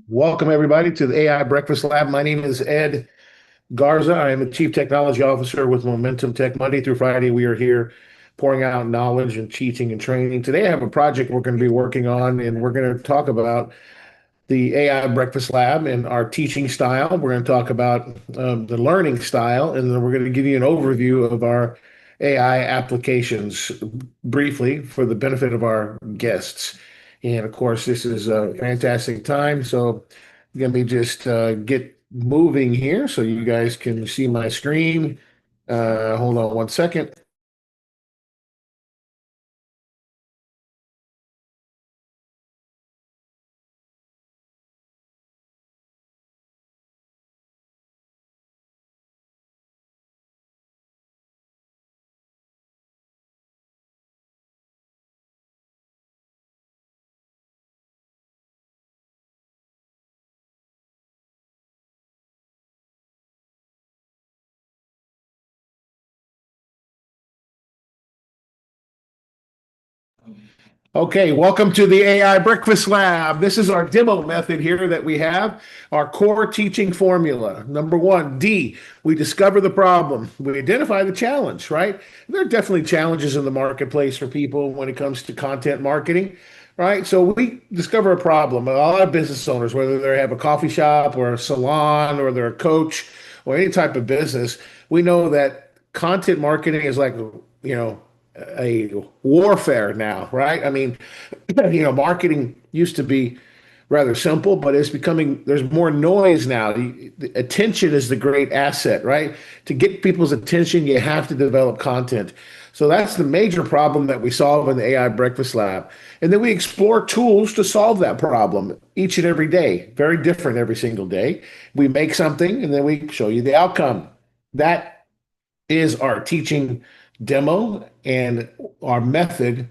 Welcome, everybody, to the AI Breakfast Lab. My name is Ed Garza. I am the Chief Technology Officer with Momentum Tech. Monday through Friday, we are here pouring out knowledge and teaching and training. Today, I have a project we're going to be working on, and we're going to talk about the AI Breakfast Lab and our teaching style. We're going to talk about the learning style, and then we're going to give you an overview of our AI applications briefly for the benefit of our guests. And of course, this is a fantastic time. So, let me just get moving here so you guys can see my screen. Hold on one second. Okay, welcome to the AI Breakfast Lab. This is our demo method here that we have, our core teaching formula. Number one, D, we discover the problem. We identify the challenge, right? There are definitely challenges in the marketplace for people when it comes to content marketing, right? So we discover a problem. A lot of business owners, whether they have a coffee shop or a salon or they're a coach or any type of business, we know that content marketing is like, you know, a warfare now, right? I mean, marketing used to be rather simple, but it's becoming, there's more noise now. Attention is the great asset, right? To get people's attention, you have to develop content. So that's the major problem that we solve in the AI Breakfast Lab. And then we explore tools to solve that problem each and every day, very different every single day. We make something and then we show you the outcome. That is our teaching demo and our method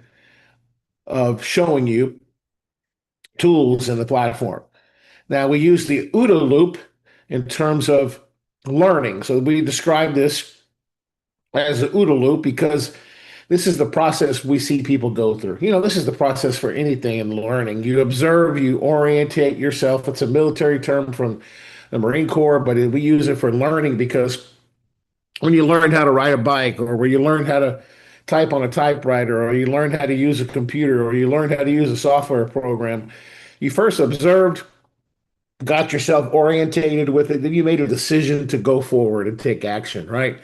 of showing you tools in the platform. Now, we use the OODA loop in terms of learning. So we describe this as the OODA loop because this is the process we see people go through. This is the process for anything in learning. You observe, you orientate yourself. It's a military term from the Marine Corps, but we use it for learning because when you learn how to ride a bike or when you learn how to type on a typewriter or you learn how to use a computer or you learn how to use a software program, you first observed, got yourself orientated with it, then you made a decision to go forward and take action, right?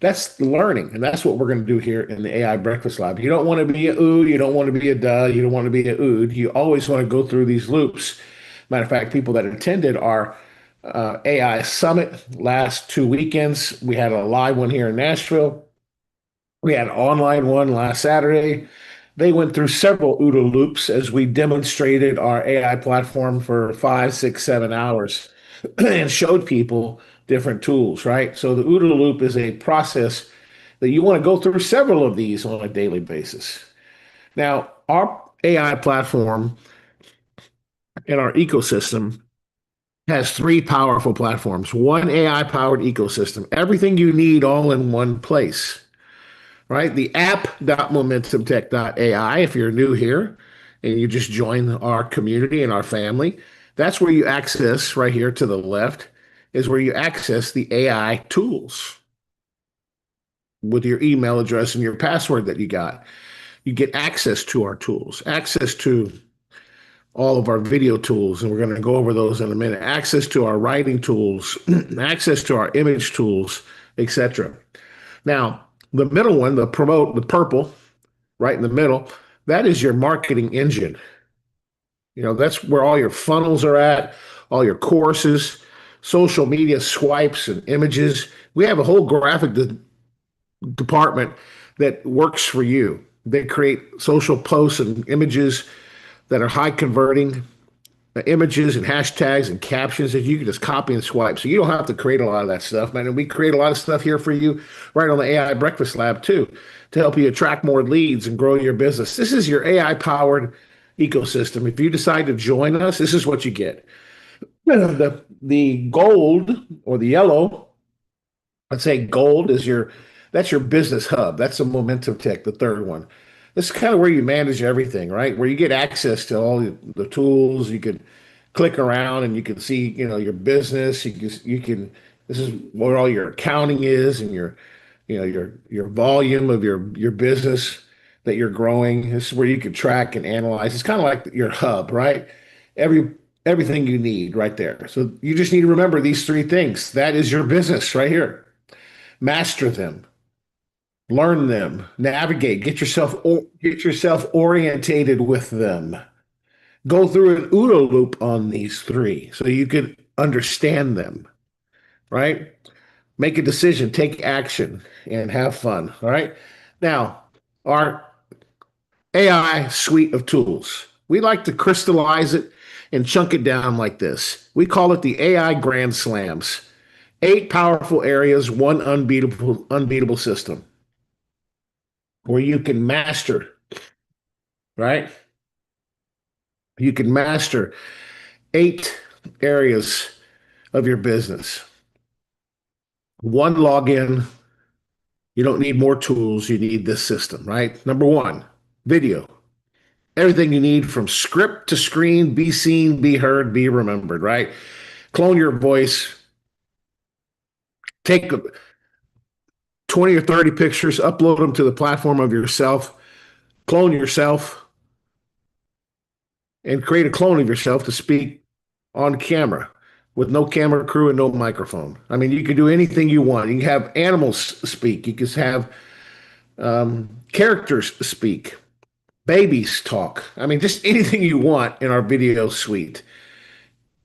That's learning, and that's what we're going to do here in the AI Breakfast Lab. You don't want to be a ooh, you don't want to be a duh, you don't want to be a ood. You always want to go through these loops. Matter of fact, people that attended our AI Summit last 2 weekends, we had a live one here in Nashville. We had an online one last Saturday. They went through several OODA loops as we demonstrated our AI platform for 5, 6, 7 hours and showed people different tools, right? So the OODA loop is a process that you want to go through several of these on a daily basis. Now, our AI platform and our ecosystem has three powerful platforms, one AI powered ecosystem, everything you need all in one place, right? The app.momentumtech.ai, if you're new here and you just join our community and our family, that's where you access right here to the left is where you access the AI tools with your email address and your password that you got. You get access to our tools, access to all of our video tools, and we're going to go over those in a minute, access to our writing tools, access to our image tools, etc. Now, the middle one, the promote, the purple, right in the middle, that is your marketing engine. That's where all your funnels are at, all your courses, social media swipes and images. We have a whole graphic department that works for you. They create social posts and images that are high converting images and hashtags and captions that you can just copy and swipe. So you don't have to create a lot of that stuff, man. And we create a lot of stuff here for you right on the AI Breakfast Lab too, to help you attract more leads and grow your business. This is your AI powered ecosystem. If you decide to join us, this is what you get. The gold or the yellow, let's say gold is that's your business hub. That's the Momentum Tech, the third one. This is kind of where you manage everything, right? Where you get access to all the tools. You could click around and you can see, your business. This is where all your accounting is and your volume of your business that you're growing. This is where you can track and analyze. It's kind of like your hub, right? Every everything you need right there. So you just need to remember these three things. That is your business right here. Master them, learn them, navigate, get yourself orientated with them. Go through an OODA loop on these three so you can understand them, right? Make a decision, take action, and have fun. All right. Now, our AI suite of tools, we like to crystallize it and chunk it down like this. We call it the AI Grand Slams. 8 powerful areas, one unbeatable system where you can master, right? You can master 8 areas of your business. One login. You don't need more tools. You need this system, right? Number one, video. Everything you need from script to screen, be seen, be heard, be remembered, right? Clone your voice. Take 20 or 30 pictures, upload them to the platform of yourself, clone yourself, and create a clone of yourself to speak on camera with no camera crew and no microphone. I mean, you can do anything you want. You can have animals speak. You can have characters speak, babies talk. I mean, just anything you want in our video suite.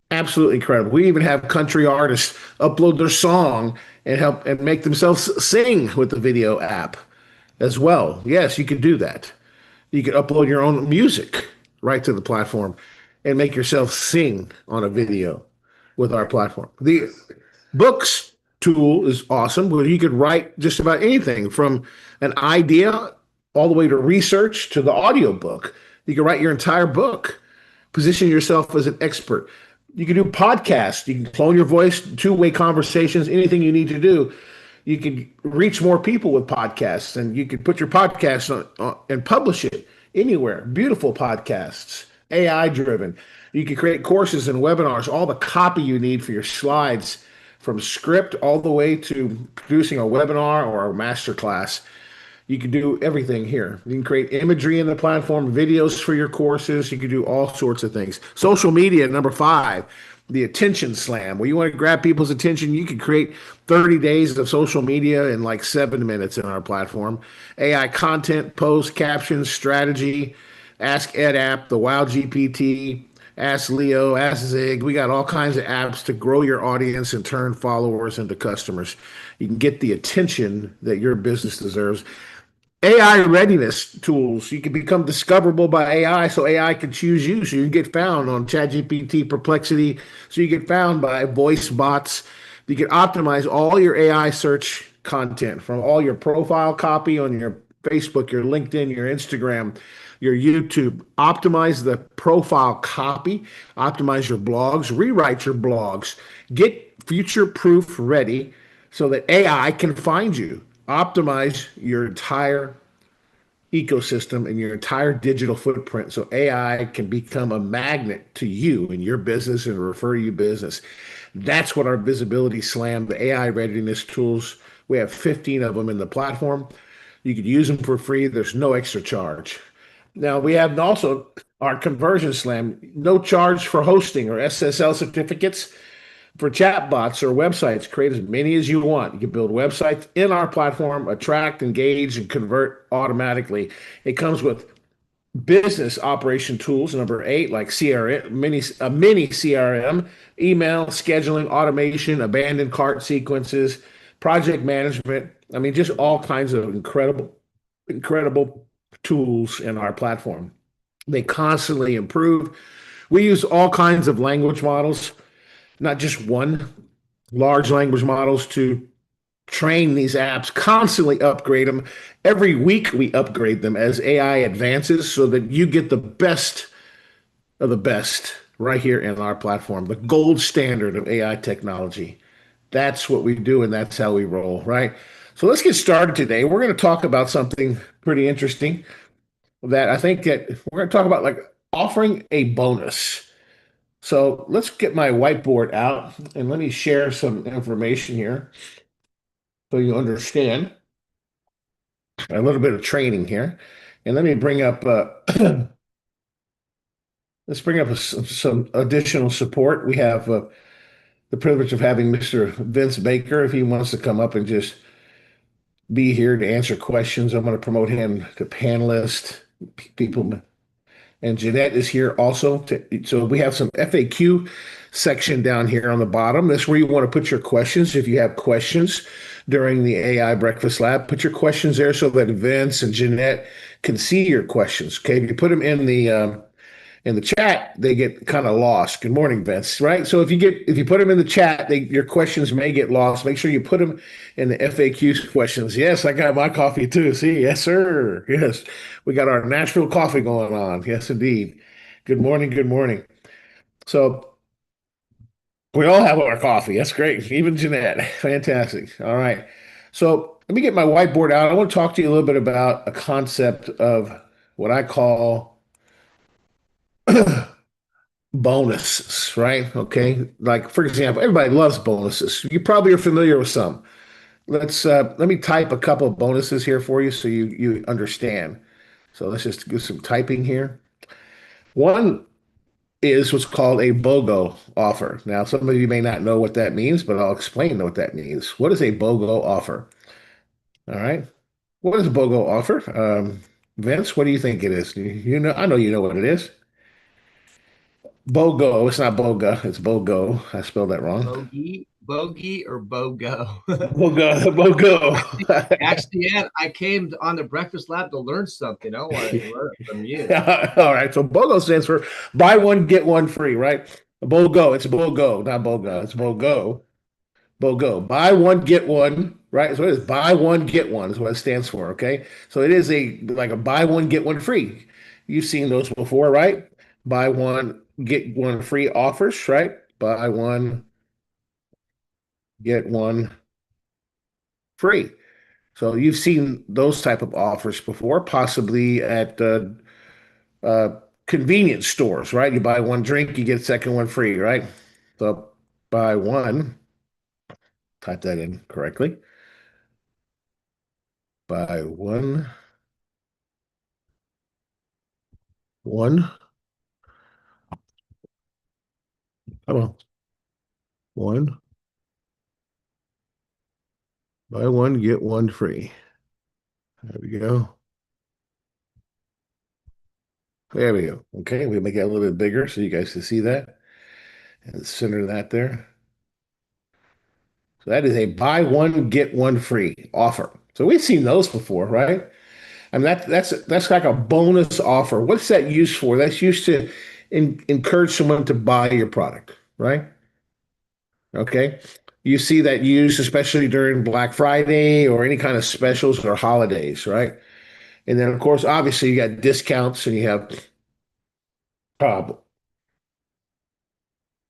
Absolutely incredible. We even have country artists upload their song and help and make themselves sing with the video app as well. Yes, you can do that. You can upload your own music right to the platform and make yourself sing on a video with our platform. The books tool is awesome, where you could write just about anything from an idea all the way to research to the audio book. You can write your entire book, position yourself as an expert. You can do podcasts. You can clone your voice, two-way conversations, anything you need to do. You can reach more people with podcasts, and you can put your podcast on and publish it anywhere. Beautiful podcasts, AI driven. You can create courses and webinars, all the copy you need for your slides, from script all the way to producing a webinar or a masterclass. You can do everything here. You can create imagery in the platform, videos for your courses. You can do all sorts of things. Social media, number 5, the attention slam, where you want to grab people's attention. You can create 30 days of social media in like 7 minutes in our platform. AI content, posts, captions, strategy, Ask Ed app, the Wow GPT, Ask Leo, Ask Zig. We got all kinds of apps to grow your audience and turn followers into customers. You can get the attention that your business deserves. AI readiness tools. You can become discoverable by AI so AI can choose you. So you get found on ChatGPT, Perplexity. So you get found by voice bots. You can optimize all your AI search content from all your profile copy on your Facebook, your LinkedIn, your Instagram, your YouTube. Optimize the profile copy, optimize your blogs, rewrite your blogs, get future proof ready so that AI can find you. Optimize your entire ecosystem and your entire digital footprint so AI can become a magnet to you and your business and refer you business. That's what our Visibility Slam, the AI readiness tools, we have 15 of them in the platform. You could use them for free. There's no extra charge. Now we have also our Conversion Slam, no charge for hosting or SSL certificates for chatbots or websites. Create as many as you want. You can build websites in our platform, attract, engage, and convert automatically. It comes with business operation tools, number 8, like CRM, a mini CRM, email, scheduling, automation, abandoned cart sequences, project management. I mean, just all kinds of incredible tools in our platform. They constantly improve. We use all kinds of language models, not just one, large language models to train these apps, constantly upgrade them. Every week we upgrade them as AI advances so that you get the best of the best right here in our platform, the gold standard of AI technology. That's what we do and that's how we roll, right? So let's get started today. We're going to talk about something pretty interesting that I think that we're going to talk about, like offering a bonus. So let's get my whiteboard out and let me share some information here so you understand a little bit of training here. And let me bring up, let's bring up some additional support. We have the privilege of having Mr. Vince Baker, if he wants to come up and just be here to answer questions. I'm going to promote him to panelist. People and Jeanette is here also. So we have some FAQ section down here on the bottom. That's where you want to put your questions. If you have questions during the AI Breakfast Lab, put your questions there so that Vince and Jeanette can see your questions. Okay, if you put them in the chat, they get kind of lost. Good morning, Vince. Right. So if you put them in the chat, your questions may get lost. Make sure you put them in the FAQ questions. Yes, I got my coffee too. See, yes, sir. Yes, we got our natural coffee going on. Yes, indeed. Good morning. Good morning. So we all have our coffee. That's great. Even Jeanette. Fantastic. All right. So let me get my whiteboard out. I want to talk to you a little bit about a concept of what I call bonuses, right? Okay. Like for example, everybody loves bonuses. You probably are familiar with some. Let me type a couple of bonuses here for you so you understand. So let's just do some typing here. One is what's called a BOGO offer. Now, some of you may not know what that means, but I'll explain what that means. What is a BOGO offer? All right. What is a BOGO offer? Vince, what do you think it is? You know, I know you know what it is. BOGO. It's not BOGA. It's BOGO. I spelled that wrong. Bogey or BOGO? BOGO. BOGO. Actually, Ed, I came on the Breakfast Lab to learn something. I want to learn it from you. All right. So BOGO stands for buy one, get one free, right? BOGO. It's BOGO, not BOGA. It's BOGO. BOGO. Buy one, get one, right? So it is buy one, get one is what it stands for. Okay. So it is like a buy one, get one free. You've seen those before, right? Buy one, get one free offers, right? Buy one, get one free. So you've seen those type of offers before, possibly at uh, convenience stores, right? You buy one drink, you get a second one free, right? So buy one, type that in correctly. Buy one, come on, one, buy one, get one free. There we go. There we go. Okay, we make it a little bit bigger so you guys can see that and center that there. So that is a buy one, get one free offer. So we've seen those before, right? I mean that's like a bonus offer. What's that used for? That's used to encourage someone to buy your product, right? Okay. You see that used especially during Black Friday or any kind of specials or holidays, right? And then of course, obviously you got discounts and you have uh,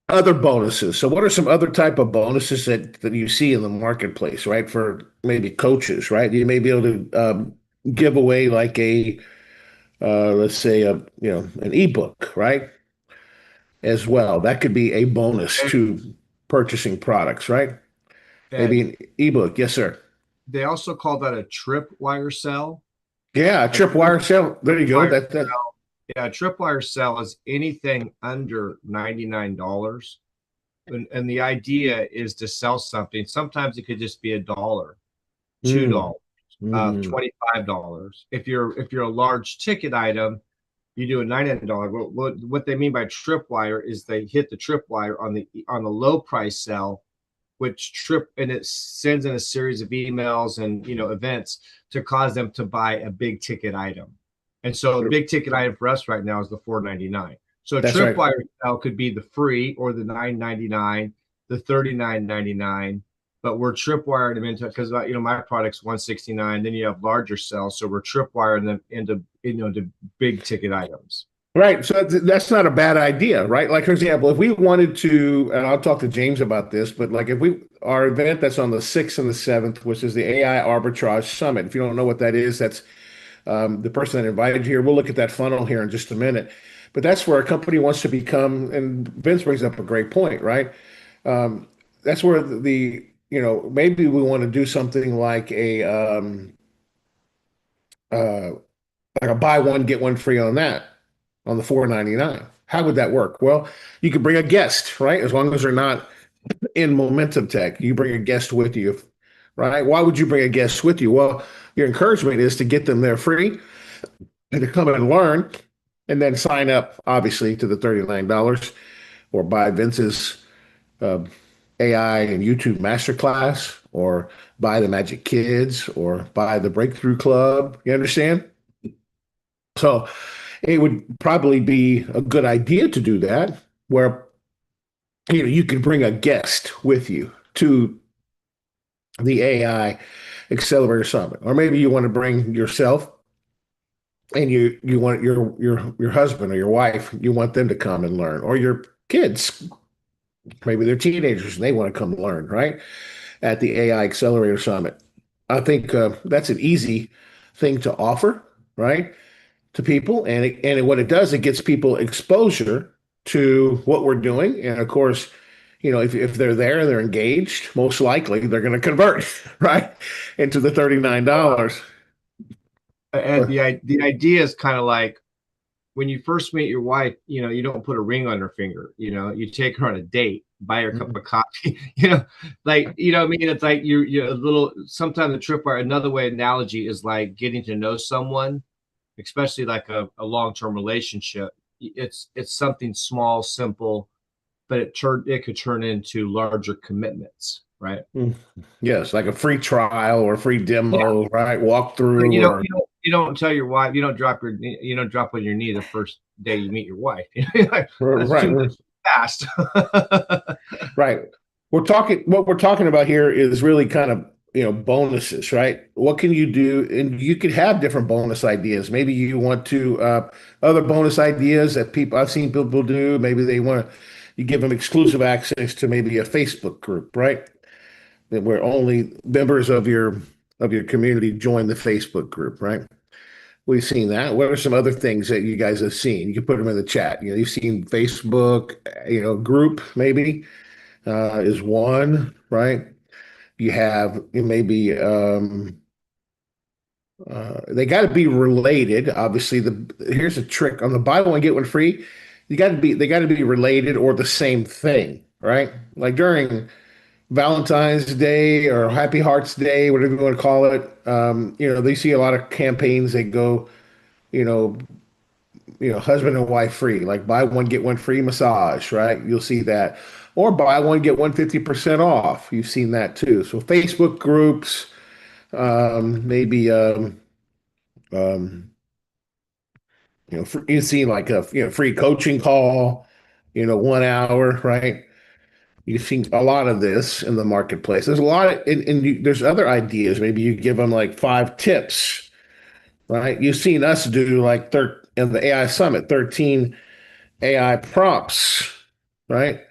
other bonuses. So what are some other type of bonuses that you see in the marketplace, right? For maybe coaches, right? You may be able to give away like a let's say an ebook, right? As well. That could be a bonus And to purchasing products, right? Maybe Ed, an ebook. Yes, sir. they also call that a tripwire cell. Yeah, a A trip, tripwire sale. There you go. tripwire That cell. Yeah, a tripwire cell is anything under $99. And the idea is to sell something. Sometimes it could just be $1, mm, $2, mm. $25. If you're a large ticket item, you do a $99. What they mean by tripwire is they hit the tripwire on the low price sell, which trip and it sends in a series of emails and events to cause them to buy a big ticket item. And so the big ticket item for us right now is the 499. So a That's right. tripwire sale could be the free or the 999, the 39.99. But we're tripwiring them into because my product's 169. Then you have larger sales, so we're tripwiring them into big ticket items. Right. So that's not a bad idea, right? Like, for example, if we wanted to, and I'll talk to James about this, but like if our event that's on the 6th and the 7th, which is the AI Arbitrage Summit, if you don't know what that is, that's the person that invited you here. We'll look at that funnel here in just a minute. but that's where a company wants to become. And Vince brings up a great point, right? That's where maybe we want to do something uh, like a buy one get one free on that on the 499. How would that work? Well, you could bring a guest, right? As long as they're not in Momentum Tech, you bring a guest with you, right? Why would you bring a guest with you? Well, your encouragement is to get them there free and to come and learn and then sign up, obviously, to the $39 or buy Vince's uh, AI and YouTube masterclass or buy the Magic Kids or buy the Breakthrough Club. You understand? So it would probably be a good idea to do that where you could bring a guest with you to the AI Accelerator Summit, or maybe you want to bring yourself and you want your husband or your wife, you want them to come and learn, or your kids, maybe they're teenagers and they want to come learn, right? At the AI Accelerator Summit. I think that's an easy thing to offer, right, to people, what it does, it gets people exposure to what we're doing, and of course, if they're there and they're engaged, most likely they're going to convert right into the $39. And the idea is kind of like when you first meet your wife, you don't put a ring on her finger, you take her on a date, buy her a cup of coffee, what I mean? It's like you're a little, sometimes the tripwire, another way analogy is like getting to know someone, especially like a long-term relationship. It's something small, simple, but it could turn into larger commitments, right? Yes, like a free trial or a free Yeah. demo, right? Walkthrough You don't, or you don't tell your wife, you don't drop on your knee the first day you meet your wife. That's right, too fast. right. What we're talking about here is really kind of, bonuses, right? What can you do? And you could have different bonus ideas. Maybe you want to, other bonus ideas that I've seen people do. Maybe you give them exclusive access to maybe a Facebook group, right? Where only members of your community join the Facebook group, right? We've seen that. What are some other things that you guys have seen? You can put them in the chat. You've seen Facebook, group maybe is one, right? You have maybe they got to be related. Obviously, here's a trick on the buy one get one free. They got to be related or the same thing, right? Like during Valentine's Day or Happy Hearts Day, whatever you want to call it. They see a lot of campaigns that go, you know, husband and wife free, like buy one get one free massage, right? You'll see that, or buy one get one 50% off. You've seen that too. So Facebook groups, maybe, um, you see like a free coaching call, 1 hour, right? You've seen a lot of this in the marketplace. There's a lot of, there's other ideas. Maybe you give them like 5 tips, right? You've seen us do like in the AI Summit, 13 AI prompts, right?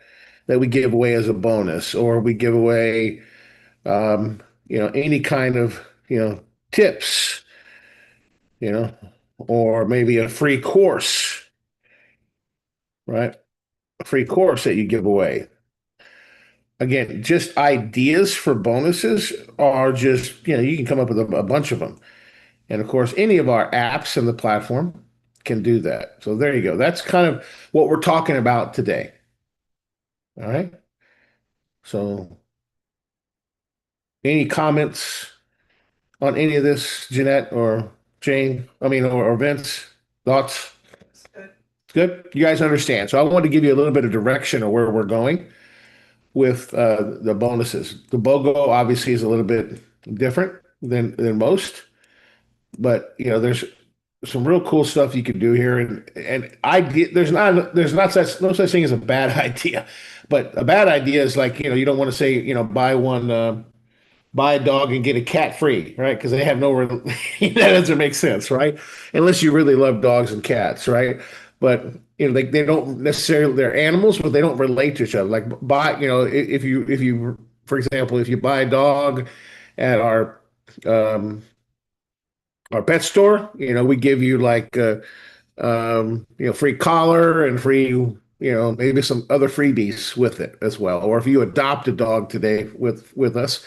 That we give away as a bonus, or we give away, any kind of, tips, you know, or maybe a free course, right? A free course that you give away. Again, just ideas for bonuses are just, you can come up with a bunch of them. And of course, any of our apps in the platform can do that. So there you go. That's kind of what we're talking about today. All right. So any comments on any of this, Jeanette or Jane? I mean, or Vince? Thoughts? Good. You guys understand. So I want to give you a little bit of direction of where we're going with the bonuses. The BOGO obviously is a little bit different than most, but there's some real cool stuff you can do here, and idea. There's not no such thing as a bad idea, but a bad idea is like you don't want to say buy a dog and get a cat free, right? Because they have that doesn't make sense, right? Unless you really love dogs and cats, right? But they don't necessarily, they're animals, but they don't relate to each other. Like buy, if you for example, if you buy a dog at um, our pet store, we give you like free collar and free, maybe some other freebies with it as well. Or if you adopt a dog today with us,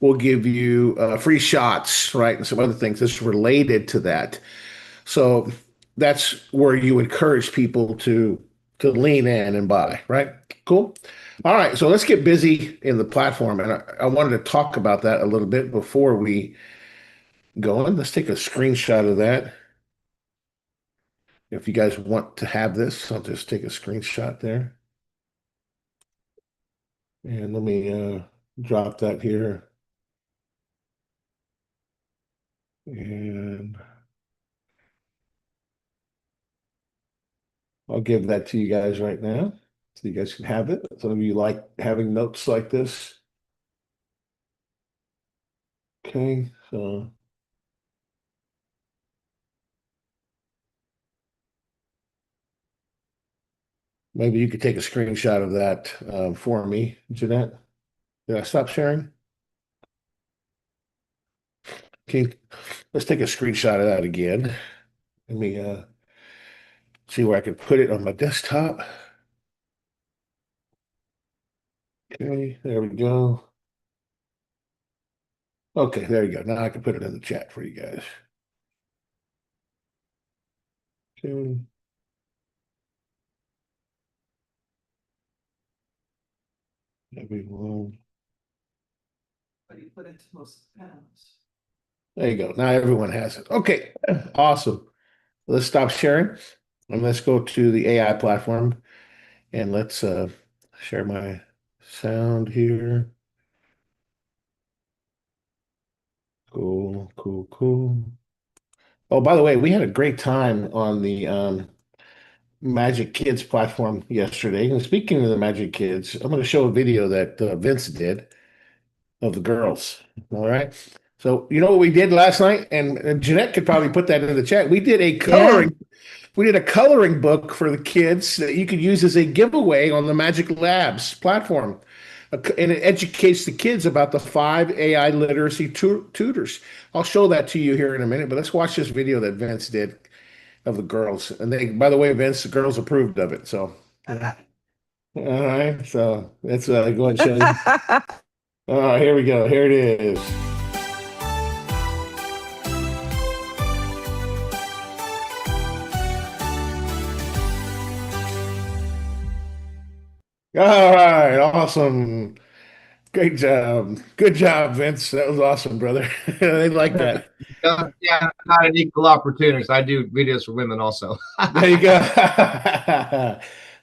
we'll give you free shots, right, and some other things that's related to that. So that's where you encourage people to lean in and buy, right? Cool. All right, so let's get busy in the platform, and I wanted to talk about that a little bit before we go on. Let's take a screenshot of that. If you guys want to have this, I'll just take a screenshot there. And let me drop that here. And I'll give that to you guys right now so you guys can have it. Some of you like having notes like this. Okay, so maybe you could take a screenshot of that for me, Jeanette. Did I stop sharing? Okay, let's take a screenshot of that again. Let me see where I can put it on my desktop. Okay, there we go. Okay, there you go. Now I can put it in the chat for you guys. Okay. Everyone. But you put it to most pounds. There you go. Now everyone has it. Okay, awesome. Let's stop sharing and let's go to the AI platform and let's share my sound here. Cool, cool, cool. Oh, by the way, we had a great time on the Magic Kids platform yesterday. And speaking of the Magic Kids, I'm going to show a video that Vince did of the girls. All right. So you know what we did last night, and Jeanette could probably put that in the chat. We did a coloring. We did a coloring book for the kids that you could use as a giveaway on the Magic Labs platform. And it educates the kids about the 5 AI literacy tutors. I'll show that to you here in a minute, but let's watch this video that Vince did of the girls. And they, by the way, Vince, the girls approved of it. So, all right. So let's go ahead and show you. All right, here we go. Here it is. All right, awesome. Great job. Good job, Vince. That was awesome, brother. They like that. Yeah, not an equal opportunities. I do videos for women also. There you go.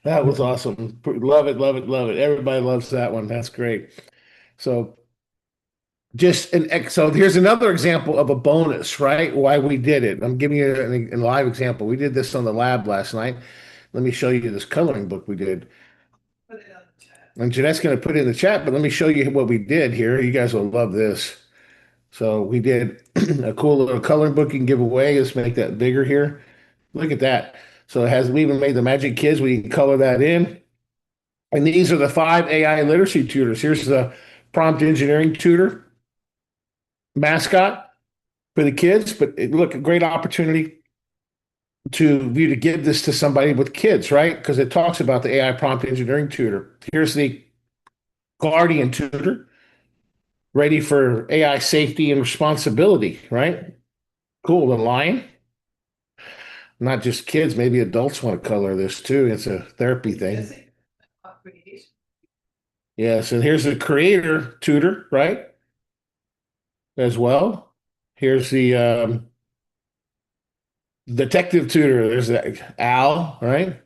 That was awesome. Love it, love it, love it. Everybody loves that one. That's great. So so here's another example of a bonus, right? Why we did it. I'm giving you a live example. We did this on the lab last night. Let me show you this coloring book we did. Put it on the chat. And Jeanette's going to put it in the chat, but let me show you what we did here. You guys will love this. So we did a cool little coloring book you can give away. Let's make that bigger here. Look at that. So we even made the Magic Kids. We can color that in. And these are the 5 AI literacy tutors. Here's the prompt engineering tutor mascot for the kids. But look, a great opportunity to give this to somebody with kids, right? Because it talks about the AI prompt engineering tutor. Here's the guardian tutor, ready for AI safety and responsibility, right? Cool. The lion. Not just kids, maybe adults want to color this too. It's a therapy thing. Yes, and here's the creator tutor, right? As well. Here's the detective tutor. There's the Al, right?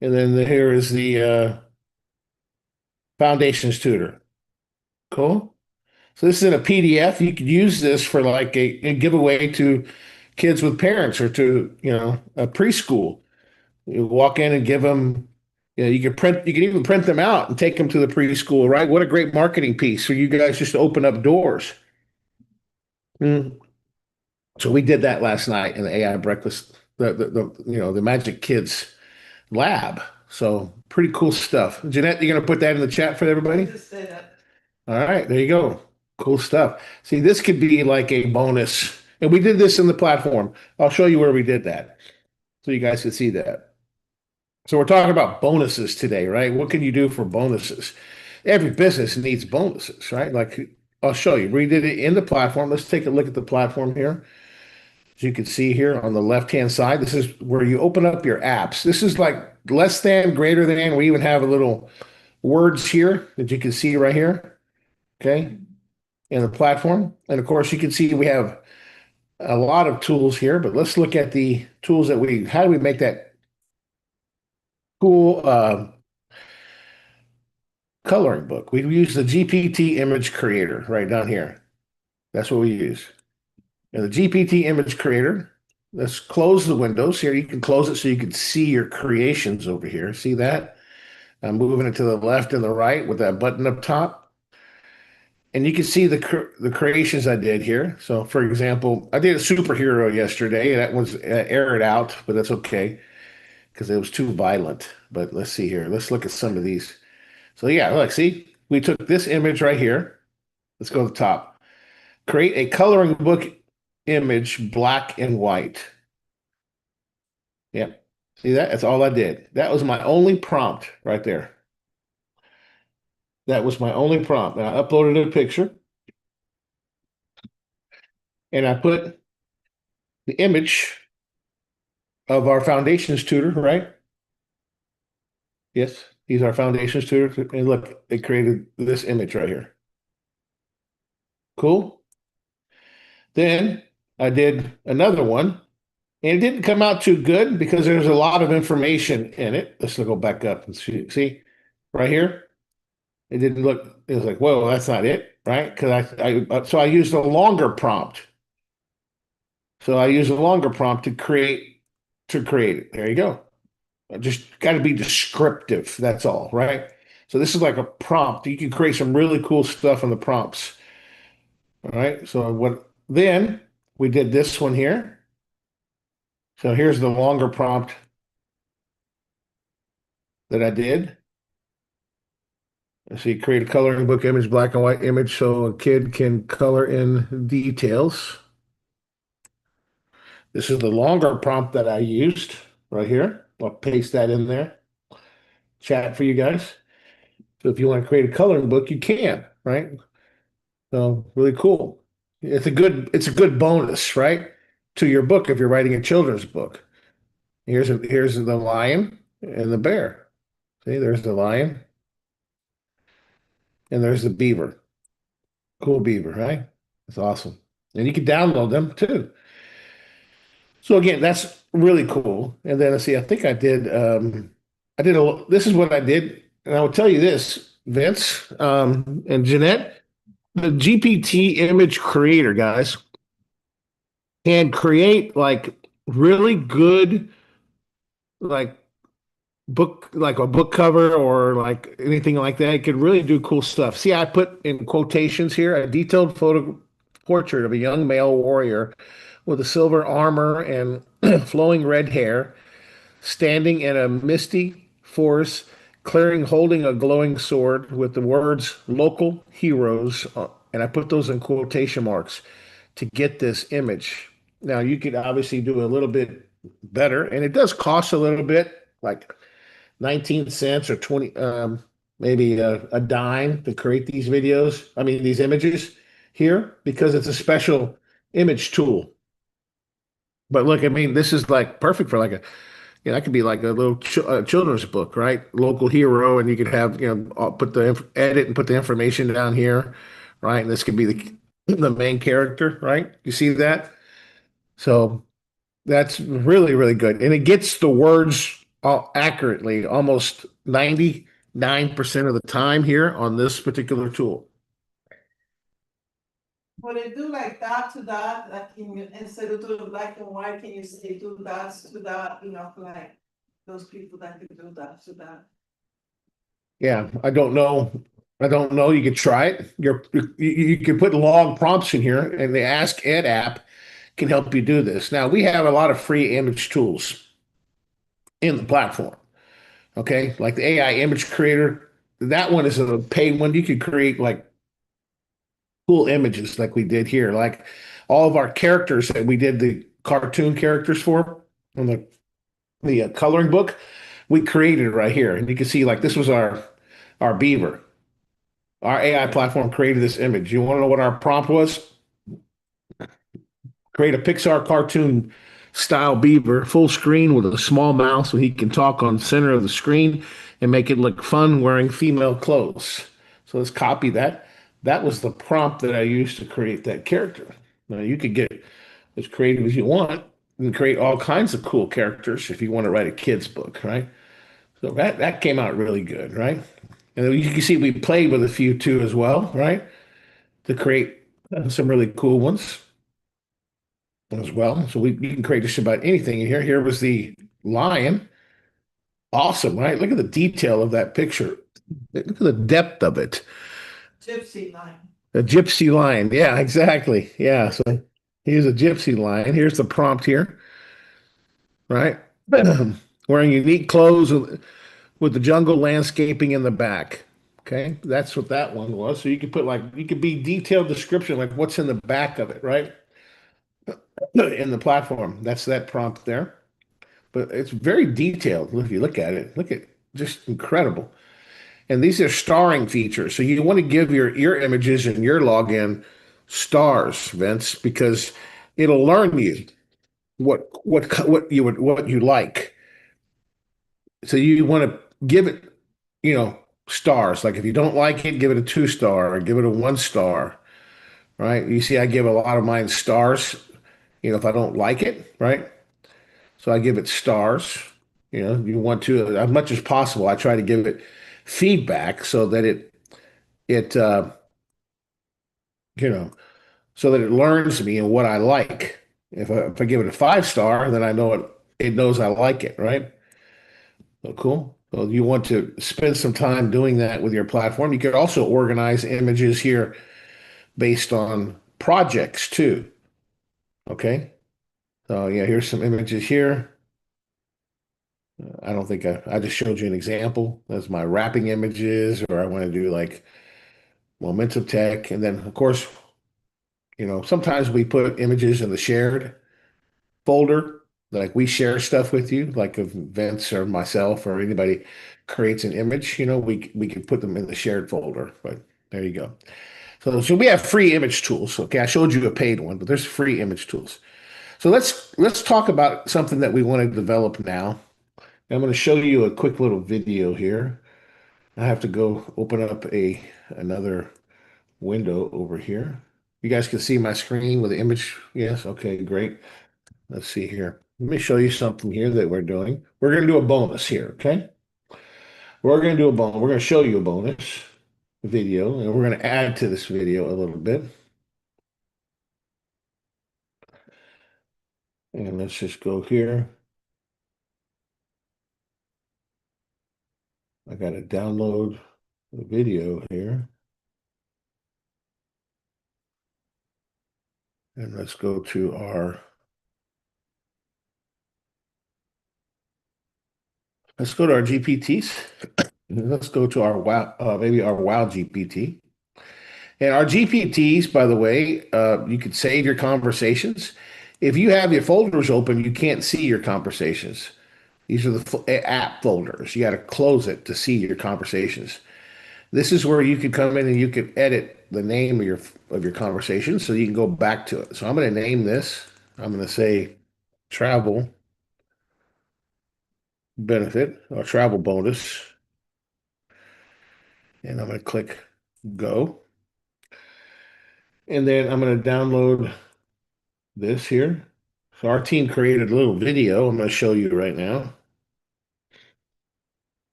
And then here is the foundations tutor. Cool. So this is in a PDF. You could use this for like a giveaway to kids with parents or to, a preschool. You walk in and give them, you can even print them out and take them to the preschool, right? What a great marketing piece for you guys just to open up doors. So we did that last night in the AI breakfast, the Magic Kids lab. So pretty cool stuff. Jeanette, you're gonna put that in the chat for everybody? Just say that. All right, there you go. Cool stuff. See, this could be like a bonus. And we did this in the platform. I'll show you where we did that. so you guys can see that. So we're talking about bonuses today, right? What can you do for bonuses? Every business needs bonuses, right? Like I'll show you. We did it in the platform. Let's take a look at the platform here. As you can see here on the left-hand side, this is where you open up your apps. This is like less than, greater than. We even have a little words here that you can see right here, okay, in the platform. And of course, you can see we have a lot of tools here, but let's look at the tools how do we make that cool coloring book? We use the GPT image creator right down here. That's what we use. And the GPT image creator, let's close the windows here. You can close it so you can see your creations over here. See that? I'm moving it to the left and the right with that button up top. And you can see the creations I did here. So, for example, I did a superhero yesterday. That was aired out, but that's okay because it was too violent. But let's see here. Let's look at some of these. So, yeah, look, see, we took this image right here. Let's go to the top. Create a coloring book image, black and white. Yep. See that? That's all I did. That was my only prompt right there. That was my only prompt. And I uploaded a picture. And I put the image of our foundations tutor, right? Yes, he's our foundations tutor. And look, it created this image right here. Cool. Then I did another one. And it didn't come out too good because there's a lot of information in it. Let's go back up and see. See, right here? It didn't look, it was like, whoa, that's not it, right? Because so I used a longer prompt. So I used a longer prompt to create it. There you go. I just got to be descriptive. That's all, right? So this is like a prompt. You can create some really cool stuff in the prompts. All right. So then we did this one here. So here's the longer prompt that I did. So you create a coloring book image, black and white image, so a kid can color in details. This is the longer prompt that I used right here. I'll paste that in there. Chat for you guys. So if you want to create a coloring book, you can, right? So really cool. It's a good bonus, right? To your book if you're writing a children's book. Here's the lion and the bear. See, there's the lion and there's the beaver. Cool beaver, right? That's awesome. And you can download them too. So again, that's really cool. And then let's see, I think this is what I did. And I will tell you this, Vince, and Jeanette, the GPT image creator, guys, can create like really good, like like a book cover or like anything like that. It could really do cool stuff. See, I put in quotations here a detailed photo portrait of a young male warrior with a silver armor and flowing red hair, standing in a misty forest, clearing, holding a glowing sword with the words local heroes. And I put those in quotation marks to get this image. Now, you could obviously do a little bit better, and it does cost a little bit, like 19 cents or 20, maybe a dime to create these videos. I mean, these images here, because it's a special image tool. But look, I mean, this is like perfect for like that could be like a little children's book, right? Local hero, and you could have, put the edit and put the information down here, right? And this could be the main character, right? You see that? So that's really, really good. And it gets the words accurately, almost 99% of the time here on this particular tool. Would it do like that to that, like instead of doing black and white, can you say do that to that, for like those people that could do that to that? Yeah, I don't know. I don't know. You could try it. You can put long prompts in here, and the Ask Ed app can help you do this. Now, we have a lot of free image tools in the platform. Okay, like the AI image creator. That one is a paid one. You could create like cool images like we did here, like all of our characters that we did the cartoon characters for on the the coloring book, we created it right here. And you can see like this was our beaver. Our AI platform created this image. You want to know what our prompt was? Create a Pixar cartoon style beaver, full screen with a small mouth so he can talk on the center of the screen and make it look fun wearing female clothes. So let's copy that. That was the prompt that I used to create that character. Now you could get as creative as you want and create all kinds of cool characters if you want to write a kid's book, right? So that came out really good, right? And then you can see we played with a few too as well, right? To create some really cool ones as well. So you can create just about anything in here. Here was the lion. Awesome, right? Look at the detail of that picture. Look at the depth of it. Gypsy line. A gypsy lion. Yeah, exactly. Yeah. So here's a gypsy lion. Here's the prompt here, right? Wearing unique clothes with the jungle landscaping in the back. Okay, that's what that one was. So you could put like you could be detailed description like what's in the back of it, right? In the platform. That's that prompt there. But it's very detailed. If you look at it, look at just incredible. And these are starring features. So you want to give your images and your login stars, Vince, because it'll learn you what you like. So you want to give it, stars. Like if you don't like it, give it a 2 star or give it a 1 star, right? You see, I give a lot of mine stars, if I don't like it, right? So I give it stars. You want to, as much as possible, I try to give it feedback so that it you know, so that it learns me and what I like. If I give it a 5 star, then I know it knows I like it, right? So cool. So you want to spend some time doing that with your platform. You could also organize images here based on projects too. Okay. So yeah, here's some images here. I don't think I just showed you an example. That's my wrapping images, or I want to do like Momentum Tech. And then of course, sometimes we put images in the shared folder. Like we share stuff with you, like if Vince or myself or anybody creates an image, we can put them in the shared folder. But there you go. So we have free image tools. Okay, I showed you a paid one, but there's free image tools. So let's talk about something that we want to develop now. I'm going to show you a quick little video here. I have to go open up another window over here. You guys can see my screen with the image. Yes, okay, great. Let's see here. Let me show you something here that we're doing. We're going to do a bonus here, okay? We're going to do a bonus. We're going to show you a bonus video, and we're going to add to this video a little bit. And let's just go here. I got to download the video here. And let's go to our GPTs. Let's go to our Wow, maybe our Wow GPT. And our GPTs, by the way, you could save your conversations. If you have your folders open, you can't see your conversations. These are the app folders. You got to close it to see your conversations. This is where you could come in and you could edit the name of your conversation so you can go back to it. So I'm going to name this. I'm going to say travel benefit or travel bonus. And I'm going to click go. And then I'm going to download this here. So our team created a little video I'm going to show you right now.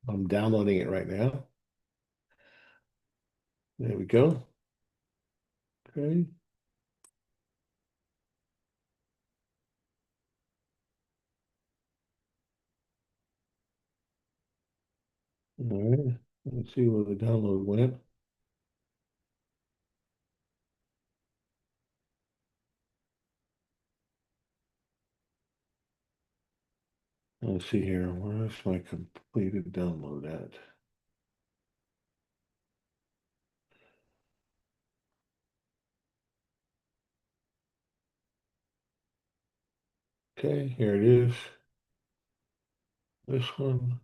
I'm downloading it right now. There we go. Okay. All right. Let's see where the download went. Let's see here. Where's my completed download at? Okay, here it is. This one.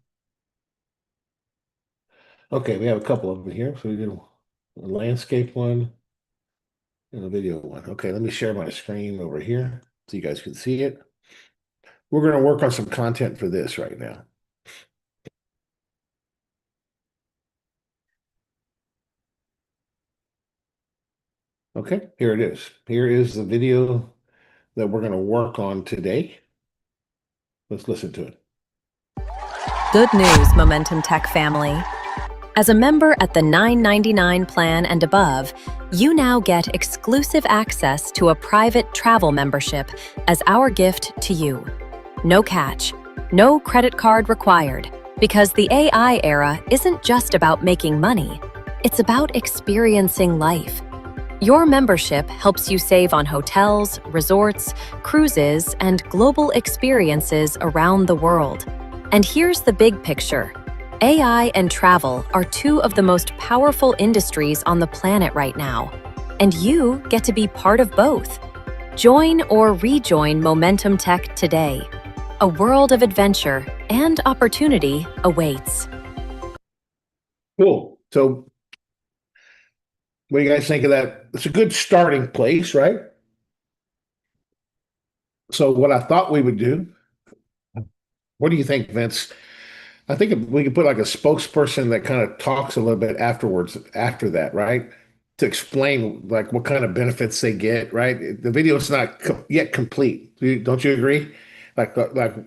Okay, we have a couple of them here. So we did a landscape one and a video one. Okay, let me share my screen over here so you guys can see it. We're going to work on some content for this right now. Okay, here it is. Here is the video that we're going to work on today. Let's listen to it. Good news, Momentum Tech family. As a member at the $9.99 plan and above, you now get exclusive access to a private travel membership as our gift to you. No catch, no credit card required, because the AI era isn't just about making money, it's about experiencing life. Your membership helps you save on hotels, resorts, cruises, and global experiences around the world. And here's the big picture. AI and travel are two of the most powerful industries on the planet right now, and you get to be part of both. Join or rejoin Momentum Tech today. A world of adventure and opportunity awaits. Cool. So, what do you guys think of that? It's a good starting place, right? So, what I thought we would do, what do you think, Vince? I think we could put like a spokesperson that kind of talks a little bit afterwards, after that, right? To explain like what kind of benefits they get, right? The video is not yet complete. Don't you agree? Like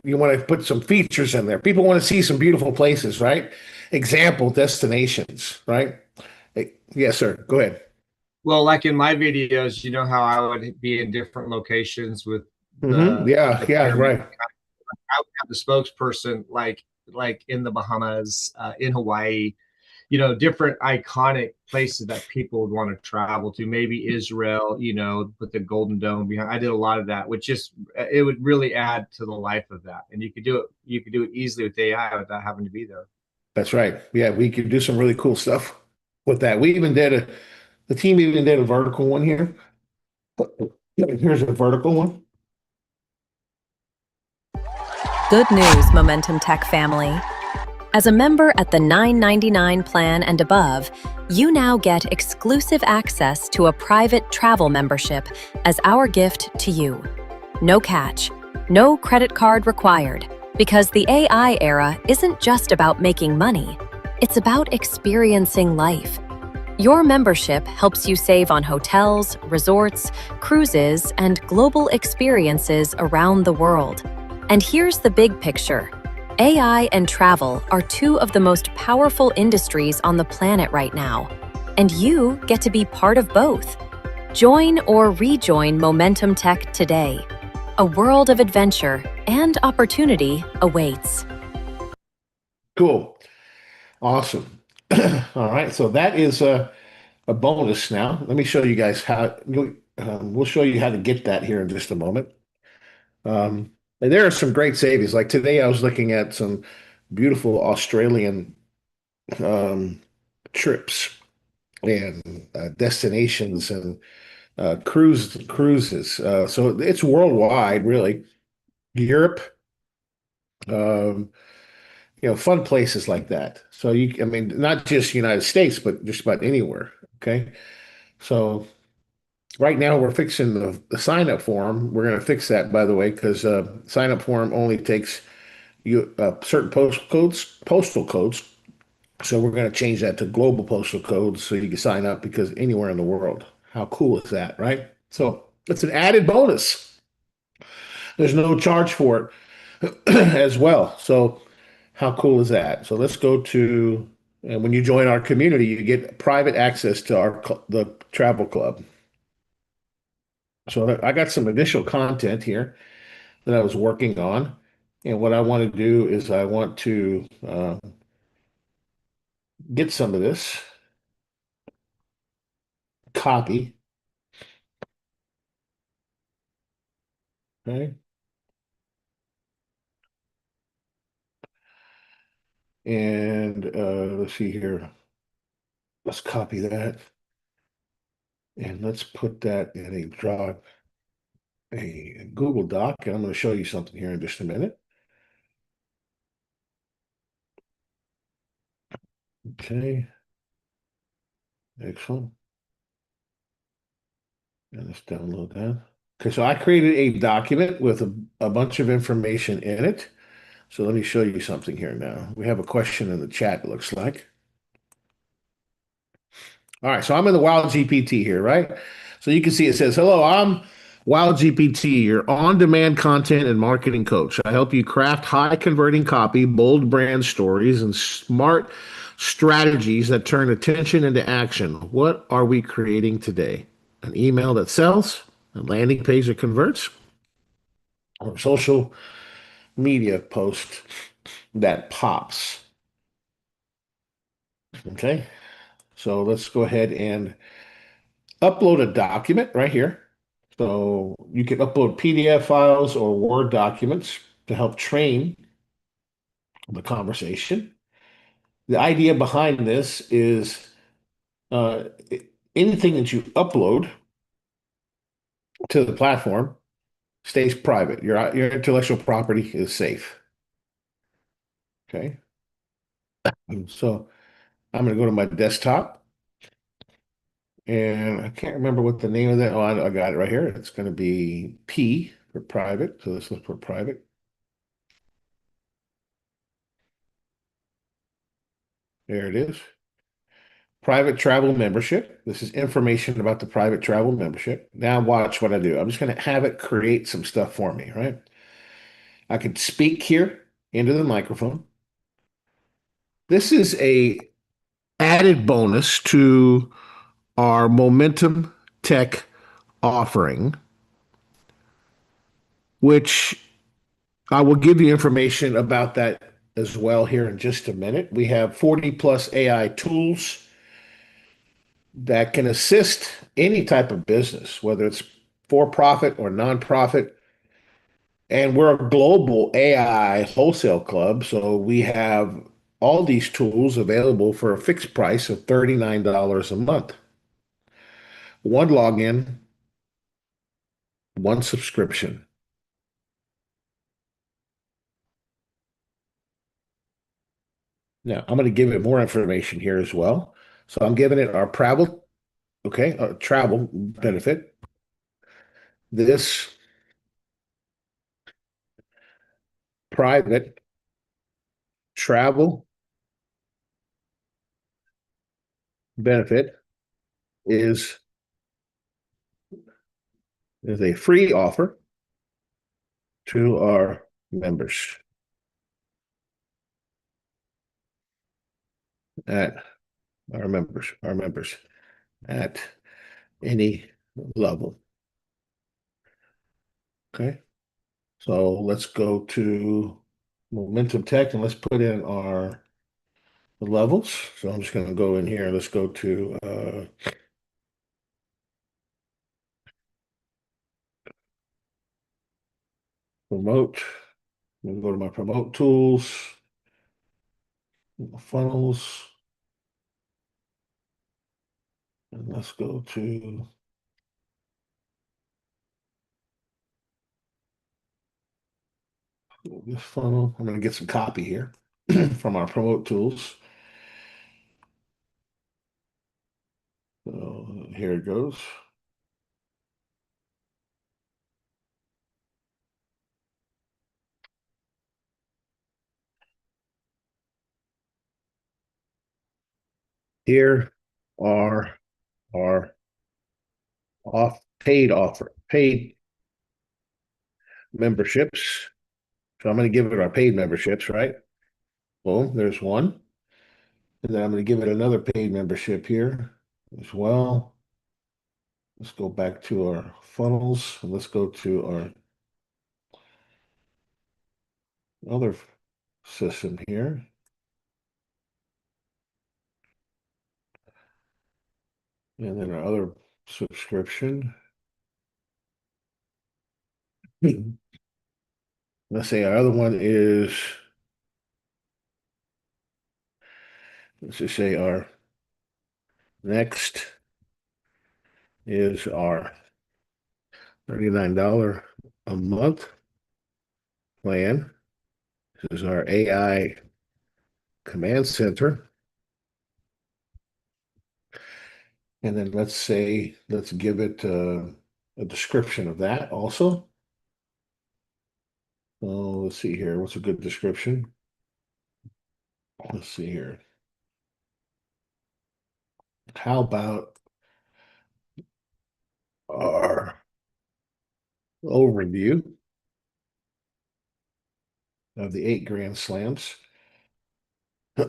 you want to put some features in there. People want to see some beautiful places, right? Example destinations, right? Yes, sir. Go ahead. Well, like in my videos, you know how I would be in different locations with Yeah, the yeah, pyramid. right. I would have the spokesperson like in the Bahamas, in Hawaii, you know, different iconic places that people would want to travel to. Maybe Israel, you know, with the Golden Dome behind. I did a lot of that, which just it would really add to the life of that. And you could do it easily with AI without having to be there. That's right. Yeah, we could do some really cool stuff with that. We even did the team even did a vertical one here. Here's a vertical one. Good news, Momentum Tech family. As a member at the $9.99 plan and above, you now get exclusive access to a private travel membership as our gift to you. No catch, no credit card required, because the AI era isn't just about making money, it's about experiencing life. Your membership helps you save on hotels, resorts, cruises, and global experiences around the world. And here's the big picture. AI and travel are two of the most powerful industries on the planet right now, and you get to be part of both. Join or rejoin Momentum Tech today. A world of adventure and opportunity awaits. Cool. Awesome. All right. So that is a bonus now. Let me show you guys how we'll show you how to get that here in just a moment. And there are some great savings. Like today, I was looking at some beautiful Australian um, trips and destinations and cruises. So it's worldwide, really. Europe, um, fun places like that. So I mean, not just United States, but just about anywhere. Okay. So right now we're fixing the sign up form. We're going to fix that, by the way, because sign up form only takes you certain postal codes. So we're going to change that to global postal codes so you can sign up because anywhere in the world. How cool is that, right? So it's an added bonus. There's no charge for it as well. So how cool is that? So let's go to, and when you join our community, you get private access to the travel club. So I got some additional content here that I was working on. And what I want to do is I want to get some of this, copy, okay? And let's see here. Let's copy that. And let's put that in a drive. a Google Doc, and I'm going to show you something here in just a minute. Okay, excellent. And let's download that. Okay, so I created a document with a bunch of information in it. So let me show you something here now. We have a question in the chat, it looks like. All right, so I'm in the Wild GPT here, right? So you can see it says, "Hello, I'm Wild GPT, your on-demand content and marketing coach. I help you craft high-converting copy, bold brand stories, and smart strategies that turn attention into action. What are we creating today? An email that sells, a landing page that converts, or a social media post that pops?" Okay, so let's go ahead and upload a document right here. So you can upload PDF files or Word documents to help train the conversation. The idea behind this is uh, anything that you upload to the platform stays private. Your intellectual property is safe. Okay. And so I'm going to go to my desktop, and I can't remember what the name of that. Oh, I got it right here. It's going to be P for private. So let's look for private. There it is. Private travel membership. This is information about the private travel membership. Now watch what I do. I'm just going to have it create some stuff for me, right? I could speak here into the microphone. This is a added bonus to our Momentum Tech offering, which I will give you information about that as well here in just a minute. We have 40 plus AI tools that can assist any type of business, whether it's for profit or nonprofit. And we're a global AI wholesale club, so we have all these tools available for a fixed price of $39 a month. One login, one subscription. Now, I'm going to give it more information here as well. So I'm giving it our travel, okay, travel benefit. This private travel benefit is a free offer to our members at our members at any level. Okay, so let's go to Momentum Tech and let's put in our levels. So I'm just going to go in here. Let's go to promote. We'll go to my promote tools, funnels, and let's go to this funnel. I'm going to get some copy here from our promote tools. So here it goes. Here are our paid memberships. So I'm going to give it our paid memberships, right? Boom, there's one. And then I'm going to give it another paid membership here as well. Let's go back to our funnels and let's go to our other system here. And then our other subscription. Let's say our other one is, let's just say our next is our $39 a month plan. This is our AI command center. And then let's give it a description of that also. Oh, let's see here. What's a good description? Let's see here. How about our overview of the 8 Grand Slams? I'll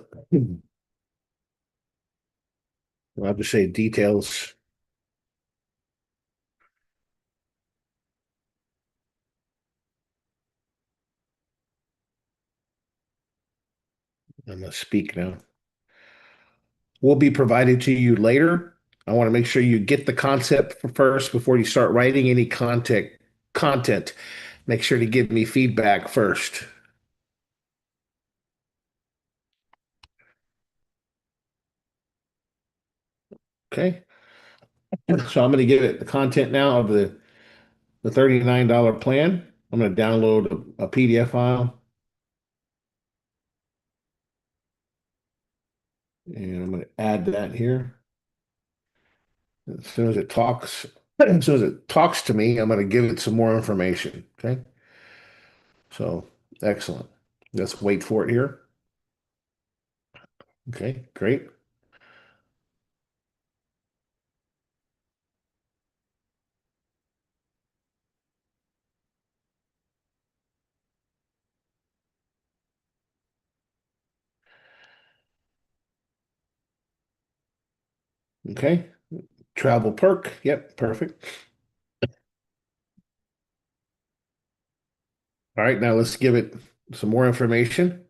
just say details. I'm going to speak now. Will be provided to you later. I want to make sure you get the concept first before you start writing any content. Make sure to give me feedback first. Okay. So I'm going to give it the content now of the $39 plan. I'm going to download a PDF file. And I'm going to add that here. As soon as it talks, to me, I'm going to give it some more information. Okay. So excellent. Let's wait for it here. Okay, great. Okay. Travel perk. Yep, perfect. All right, now let's give it some more information.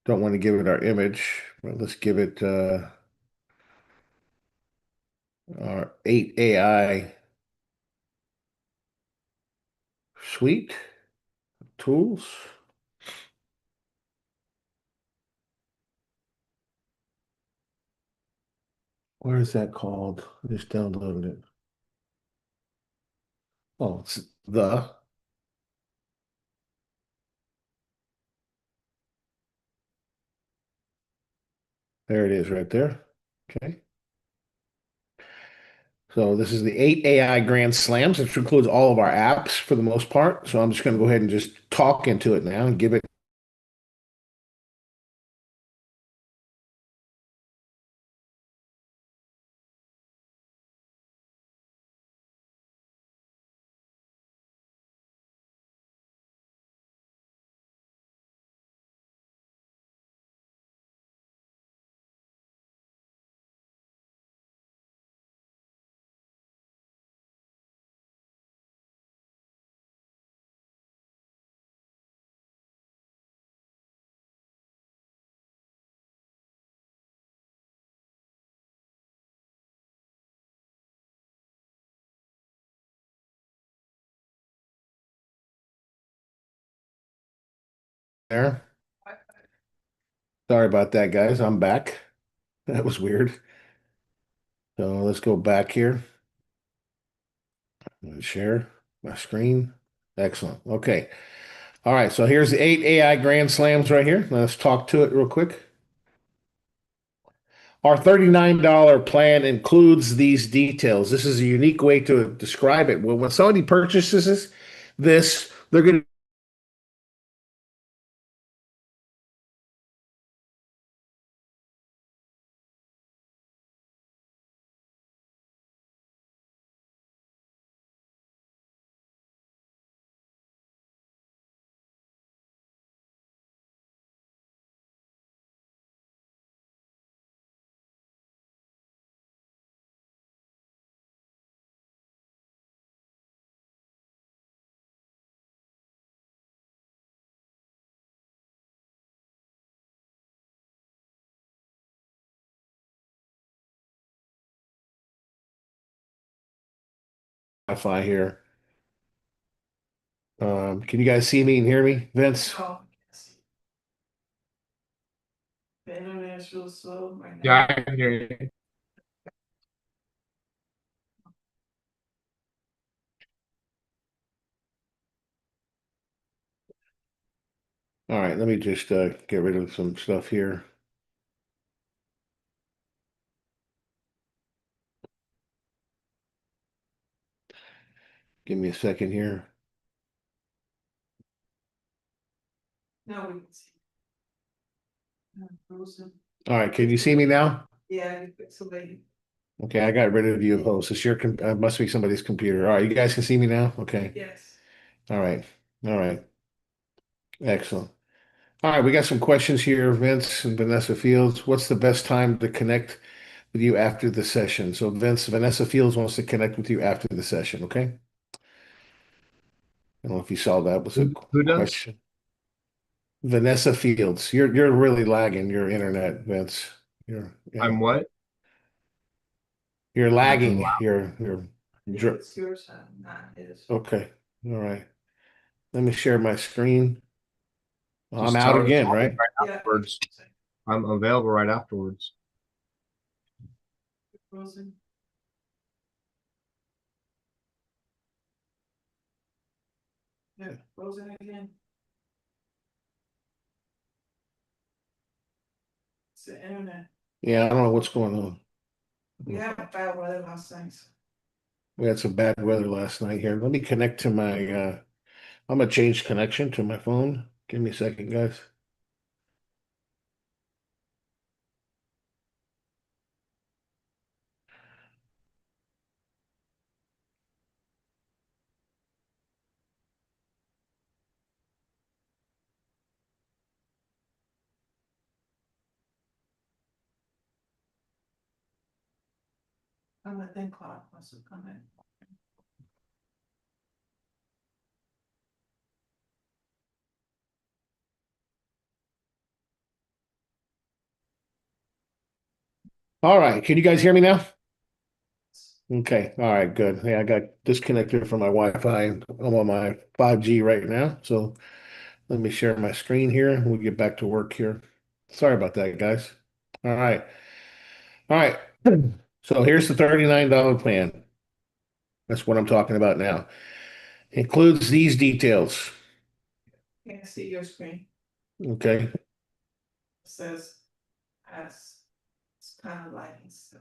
Don't want to give it our image, but let's give it our 8 AI suite tools. Where is that called? I just downloaded it. Oh, it's the. There it is right there. Okay. So this is the 8 AI Grand Slams, which includes all of our apps for the most part. So I'm just going to go ahead and just talk into it now and give it. There. Sorry about that, guys. I'm back. That was weird. So let's go back here. Share my screen. Excellent. Okay. All right. So here's the 8 AI Grand Slams right here. Let's talk to it real quick. Our $39 plan includes these details. This is a unique way to describe it. When somebody purchases this, they're going to Wi-Fi here. Can you guys see me and hear me, Vince? Oh, yes. The internet is real slow right now. Yeah, I can hear you. All right, let me just get rid of some stuff here. Give me a second here. Now we can see. Frozen. All right, can you see me now? Yeah, you pixelated. Okay, I got rid of view of host. It's your must be somebody's computer. All right, you guys can see me now? Okay. Yes. All right. All right. Excellent. All right, we got some questions here, Vince and Vanessa Fields. What's the best time to connect with you after the session? So Vanessa Fields wants to connect with you after the session, okay? I don't know if you saw that was a Who does? question. Vanessa Fields, you're really lagging your internet, Vince. I'm what? You're lagging. You're It's yours, not his. okay. All right. Let me share my screen. Well, I'm Just out tell her to again, call me right? Yeah. afterwards. I'm available right afterwards. Frozen. Yeah, frozen again. It's the internet. Yeah, I don't know what's going on. We have bad weather last night. We had some bad weather last night here. Let me connect to my I'm gonna change connection to my phone. Give me a second, guys. I'm gonna think Clark wants to come in. All right, can you guys hear me now? Okay, all right, good. Yeah, I got disconnected from my Wi-Fi. I'm on my 5G right now, so let me share my screen here. We'll get back to work here. Sorry about that, guys. All right. All right. So here's the $39 plan. That's what I'm talking about now. Includes these details. Can't see your screen. Okay. It says as, it's kind of like, so.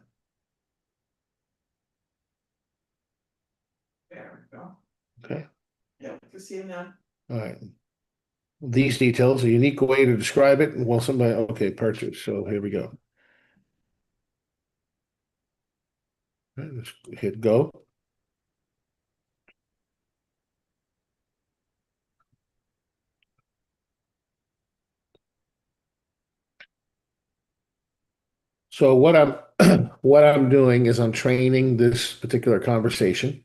There we go. Okay. Yeah, we can see it now. All right. These details, a unique way to describe it. Well, somebody, okay, purchase. So here we go. All right, let's hit go. So what I'm what I'm doing is I'm training this particular conversation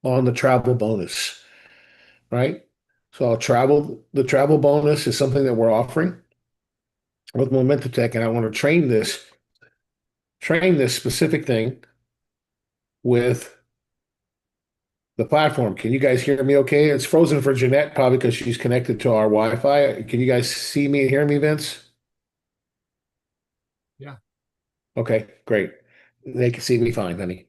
on the travel bonus, right? So the travel bonus is something that we're offering with Momentum Tech, and I want to train this specific thing with the platform. Can you guys hear me okay? It's frozen for Jeanette, probably because she's connected to our Wi-Fi. Can you guys see me and hear me, Vince? Yeah. Okay, great. They can see me fine, honey.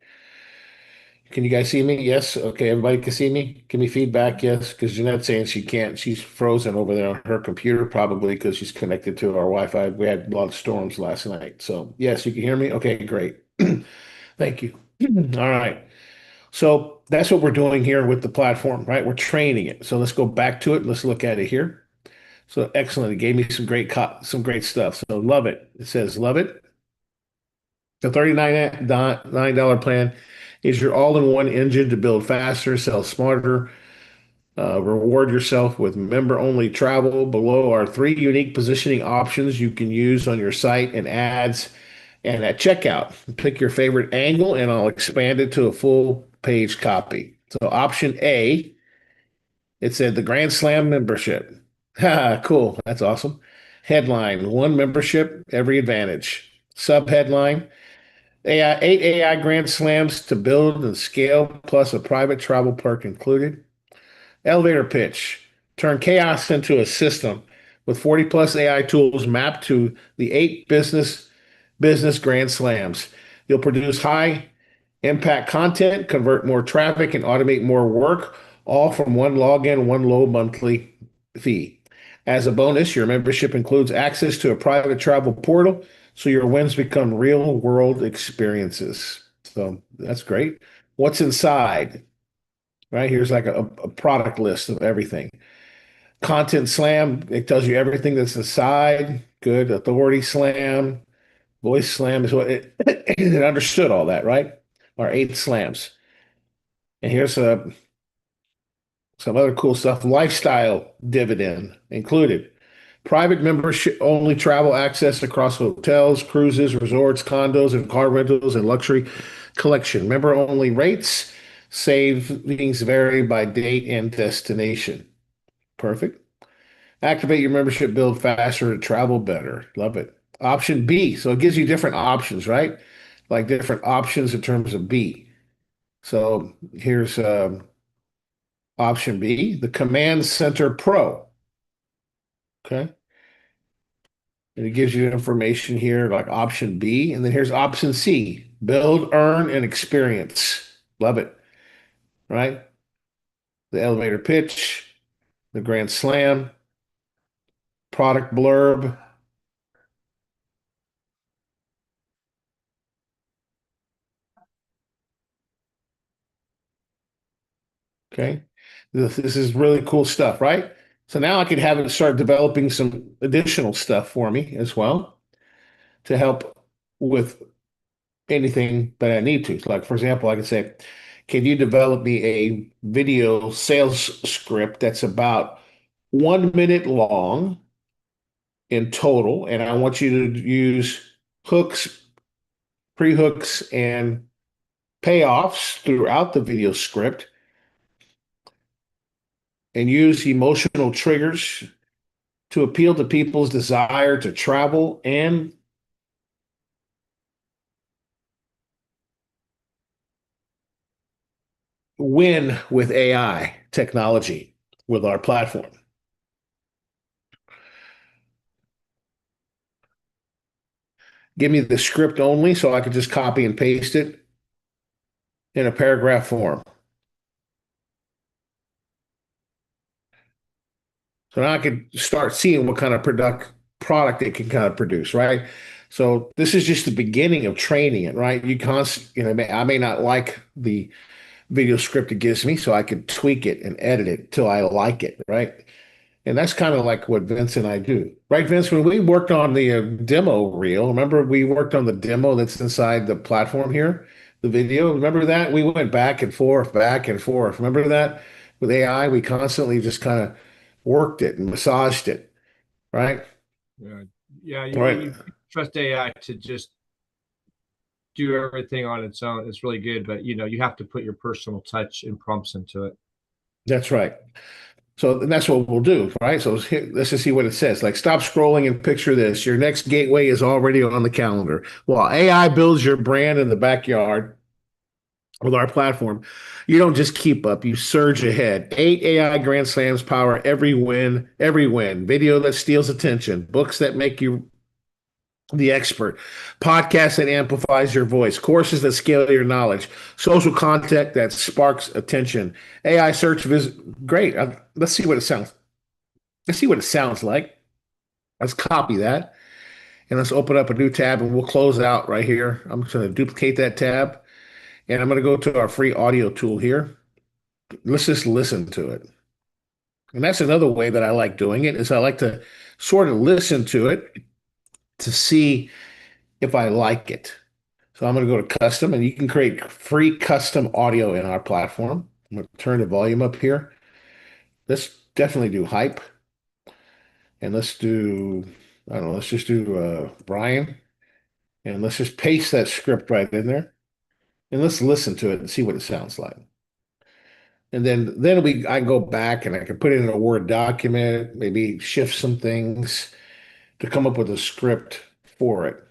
Can you guys see me? Yes. Okay, everybody can see me. Give me feedback. Yes, because Jeanette's saying she can't. She's frozen over there on her computer, probably because she's connected to our Wi-Fi. We had a lot of storms last night. So yes, you can hear me. Okay, great. Thank you. All right. So that's what we're doing here with the platform, right? We're training it. So let's go back to it. Let's look at it here. So excellent. It gave me some great stuff. So love it. It says love it. The $39 plan is your all-in-one engine to build faster, sell smarter, reward yourself with member-only travel. Below are three unique positioning options you can use on your site and ads and at checkout. Pick your favorite angle and I'll expand it to a full page copy. So option A, it said the Grand Slam membership. Cool. That's awesome. Headline, one membership, every advantage. Subheadline, eight AI Grand Slams to build and scale, plus a private travel perk included. Elevator pitch, turn chaos into a system with 40 plus AI tools mapped to the eight business Grand Slams. You'll produce high impact content, convert more traffic, and automate more work, all from one login, one low monthly fee. As a bonus, your membership includes access to a private travel portal, so your wins become real world experiences. So that's great. What's inside? Right here's like a product list of everything. Content Slam, it tells you everything that's inside. Good. Authority Slam, Voice Slam is what it understood all that, right? Our 8 slams. And here's some other cool stuff. Lifestyle dividend included. Private membership only travel access across hotels, cruises, resorts, condos, and car rentals and luxury collection. Member only rates. Savings vary by date and destination. Perfect. Activate your membership, build faster, travel better. Love it. Option B. So it gives you different options, right? Like different options in terms of B. So here's option B, the Command Center Pro. Okay. And it gives you information here like option B. And then here's option C, build, earn, and experience. Love it. Right? The elevator pitch, the grand slam, product blurb. Okay. This is really cool stuff, right? So now I could have it start developing some additional stuff for me as well to help with anything that I need to. Like, for example, I could say, can you develop me a video sales script that's about 1 minute long in total? And I want you to use hooks, pre-hooks, and payoffs throughout the video script and use emotional triggers to appeal to people's desire to travel and win with AI technology with our platform. Give me the script only so I could just copy and paste it in a paragraph form. So now I could start seeing what kind of product it can kind of produce, right? So this is just the beginning of training it, right? I may not like the video script it gives me, so I could tweak it and edit it till I like it, right? And that's kind of like what Vince and I do, right, Vince? When we worked on the demo reel, remember we worked on the demo that's inside the platform here, the video. Remember that? We went back and forth, back and forth. Remember that? With AI, we constantly just kind of worked it and massaged it, right? Yeah, yeah. Right. You trust AI to just do everything on its own. It's really good, but you have to put your personal touch and prompts into it. That's right. So and that's what we'll do, right? So let's just see what it says. Like, stop scrolling and picture this. Your next gateway is already on the calendar. While AI builds your brand in the backyard with our platform, you don't just keep up, you surge ahead. 8 AI Grand Slams power every win, every win. Video that steals attention, books that make you the expert, podcast that amplifies your voice, courses that scale your knowledge, social content that sparks attention, AI search visit. Great. Let's see what it sounds. Let's see what it sounds like. Let's copy that and let's open up a new tab and we'll close out right here. I'm just going to duplicate that tab and I'm going to go to our free audio tool here. Let's just listen to it. And that's another way that I like doing it is I like to sort of listen to it to see if I like it. So I'm going to go to custom and you can create free custom audio in our platform. I'm going to turn the volume up here. Let's definitely do hype. And let's do, I don't know, let's just do Brian. And let's just paste that script right in there. And let's listen to it and see what it sounds like. And then I can go back and I can put it in a Word document, maybe shift some things to come up with a script for it.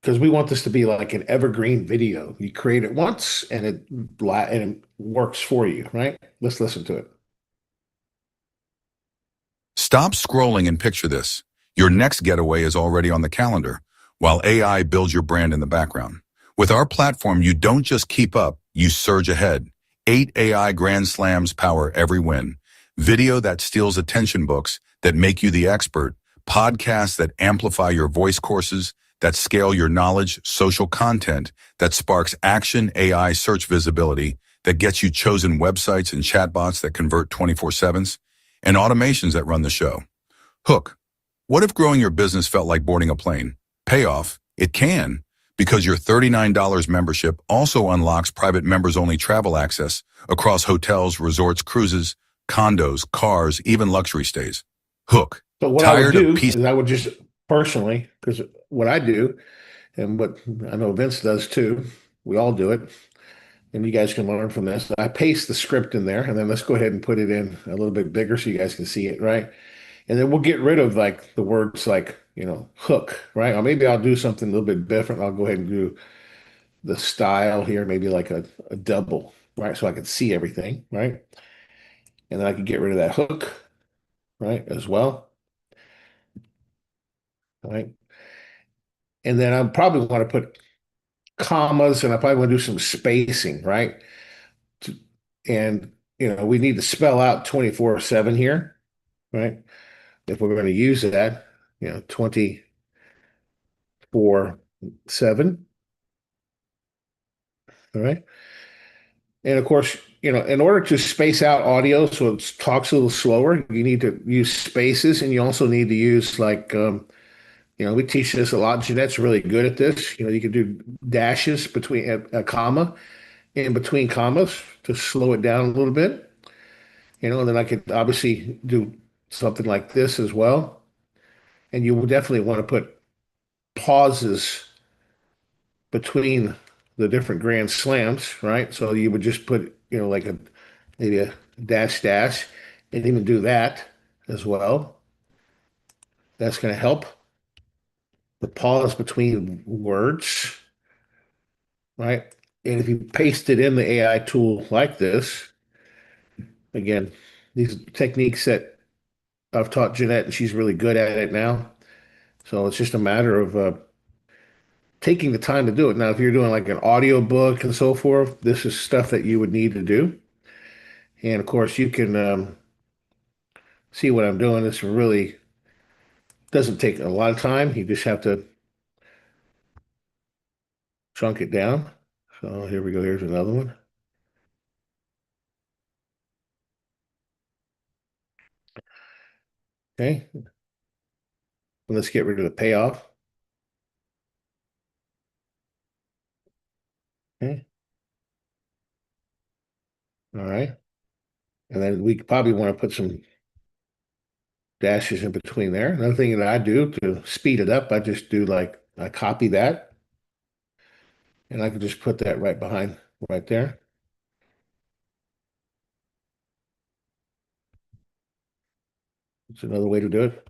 Because we want this to be like an evergreen video. You create it once and it works for you, right? Let's listen to it. Stop scrolling and picture this. Your next getaway is already on the calendar, while AI builds your brand in the background. With our platform, you don't just keep up, you surge ahead. 8 AI Grand Slams power every win. Video that steals attention, books that make you the expert, podcasts that amplify your voice courses, that scale your knowledge, social content that sparks action, AI search visibility that gets you chosen websites and chatbots that convert 24/7s, and automations that run the show. Hook. What if growing your business felt like boarding a plane? Payoff. It can, because your $39 membership also unlocks private members-only travel access across hotels, resorts, cruises, condos, cars, even luxury stays. Hook. So what I would Tired of do piece- is I would just personally, because what I do and what I know Vince does too, we all do it, and you guys can learn from this. I paste the script in there, and then let's go ahead and put it in a little bit bigger so you guys can see it, right? And then we'll get rid of like the words like, hook, right? Or maybe I'll do something a little bit different. I'll go ahead and do the style here, maybe like a double, right? So I can see everything, right? And then I can get rid of that hook, right, as well, right? And then I probably want to put commas and I probably want to do some spacing, right? To- And, we need to spell out 24/7 here, right? If we're going to use that, 24/7, all right? And of course, in order to space out audio so it talks a little slower, you need to use spaces and you also need to use like, we teach this a lot. Jeanette's really good at this. You can do dashes between a comma in between commas to slow it down a little bit. And then I could obviously do something like this as well. And you will definitely want to put pauses between the different grand slams, right? So you would just put, like maybe a dash dash and even do that as well. That's going to help the pause between words, right? And if you paste it in the AI tool like this, again, these techniques that I've taught Jeanette, and she's really good at it now. So it's just a matter of taking the time to do it. Now, if you're doing like an audio book and so forth, this is stuff that you would need to do. And of course, you can see what I'm doing. This really doesn't take a lot of time. You just have to chunk it down. So here we go. Here's another one. Okay. Let's get rid of the payoff. Okay. All right. And then we probably want to put some dashes in between there. Another thing that I do to speed it up, I just do like, I copy that and I can just put that right behind right there. It's another way to do it.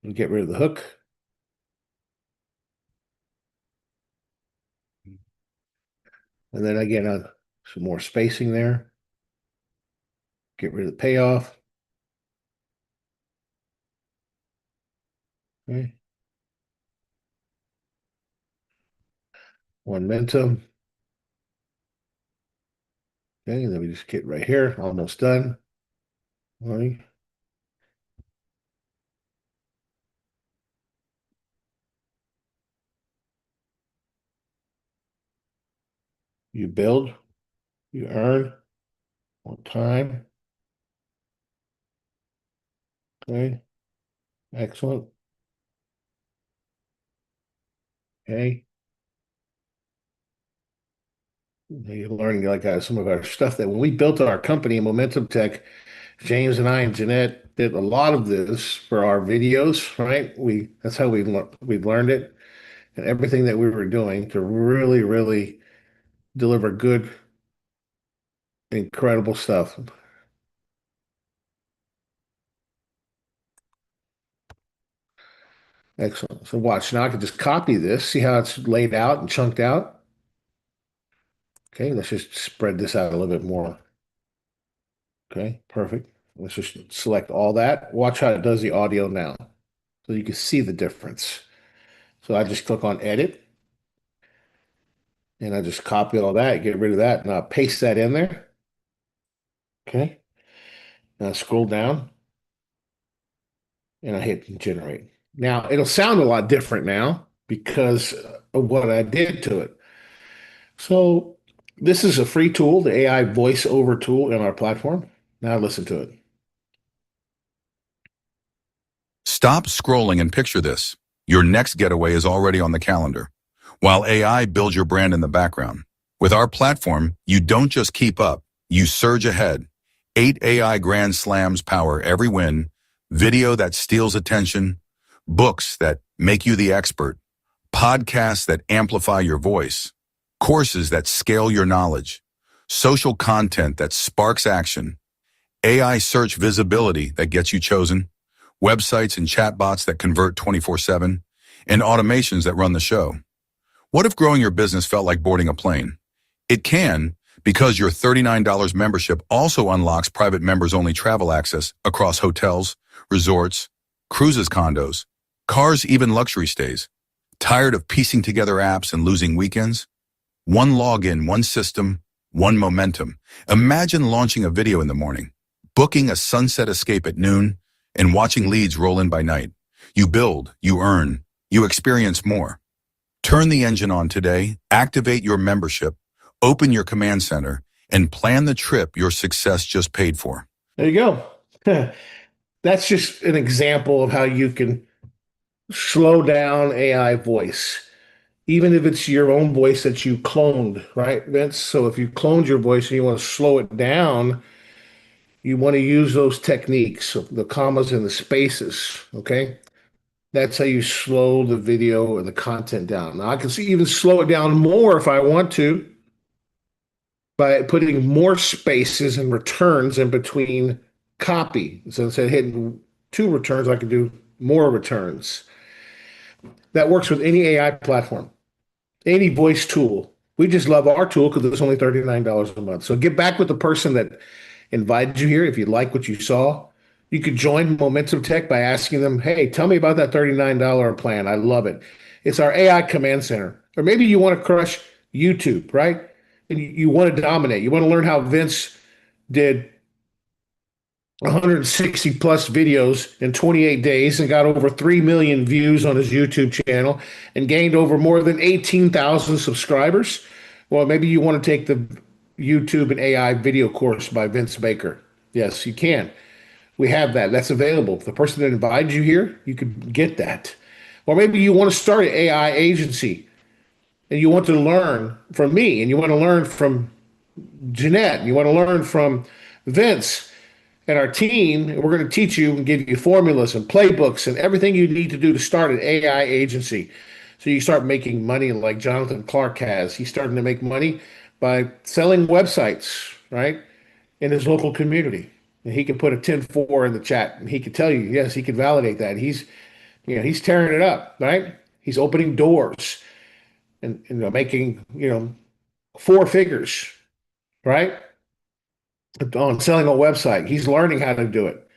And get rid of the hook. And then again, some more spacing there. Get rid of the payoff. Okay. Momentum. Okay, and then we just get right here, almost done. All right. You build, you earn on time. Okay, excellent. Okay. You're learning like some of our stuff that when we built our company, Momentum Tech, James and I and Jeanette did a lot of this for our videos, right? That's how we learned it and everything that we were doing to really, really deliver good, incredible stuff. Excellent. So watch now I can just copy this, see how it's laid out and chunked out. Okay, let's just spread this out a little bit more. Okay, perfect. Let's just select all that. Watch how it does the audio now. So you can see the difference. So I just click on edit and I just copy all that, get rid of that, and I'll paste that in there. Okay. And I scroll down and I hit generate. Now it'll sound a lot different now because of what I did to it. So this is a free tool, the AI voiceover tool in our platform. Now listen to it. Stop scrolling and picture this. Your next getaway is already on the calendar, while AI builds your brand in the background. With our platform, you don't just keep up, you surge ahead. 8 AI Grand Slams power every win, video that steals attention, books that make you the expert, podcasts that amplify your voice, courses that scale your knowledge, social content that sparks action, AI search visibility that gets you chosen, websites and chatbots that convert 24/7, and automations that run the show. What if growing your business felt like boarding a plane? It can, because your $39 membership also unlocks private members-only travel access across hotels, resorts, cruises, condos, cars, even luxury stays. Tired of piecing together apps and losing weekends? One login, one system, one momentum. Imagine launching a video in the morning, booking a sunset escape at noon, and watching leads roll in by night. You build, you earn, you experience more. Turn the engine on today, activate your membership, open your command center, and plan the trip your success just paid for. There you go. That's just an example of how you can slow down AI voice, even if it's your own voice that you cloned, right, Vince? So if you cloned your voice and you want to slow it down, you want to use those techniques, the commas and the spaces, okay? That's how you slow the video or the content down. Now, I can see even slow it down more if I want to by putting more spaces and returns in between copy. So instead of hitting 2 returns, I can do more returns. That works with any AI platform, any voice tool. We just love our tool because it's only $39 a month. So get back with the person that invited you here. If you like what you saw, you could join Momentum Tech by asking them, hey, tell me about that $39 plan. I love it. It's our AI command center. Or maybe you want to crush YouTube, right? And you want to dominate. You want to learn how Vince did 160 plus videos in 28 days and got over 3 million views on his YouTube channel and gained over more than 18,000 subscribers. Well, maybe you want to take the YouTube and AI video course by Vince Baker. Yes, you can. We have that. That's available. The person that invited you here, you could get that. Or maybe you want to start an AI agency and you want to learn from me and you want to learn from Jeanette. And you want to learn from Vince and our team. And we're going to teach you and give you formulas and playbooks and everything you need to do to start an AI agency. So you start making money like Jonathan Clark has. He's starting to make money by selling websites, right, in his local community. And he can put a 10-4 in the chat and he can tell you, yes, he can validate that. He's tearing it up, right? He's opening doors and making, 4 figures, right? On selling a website. He's learning how to do it.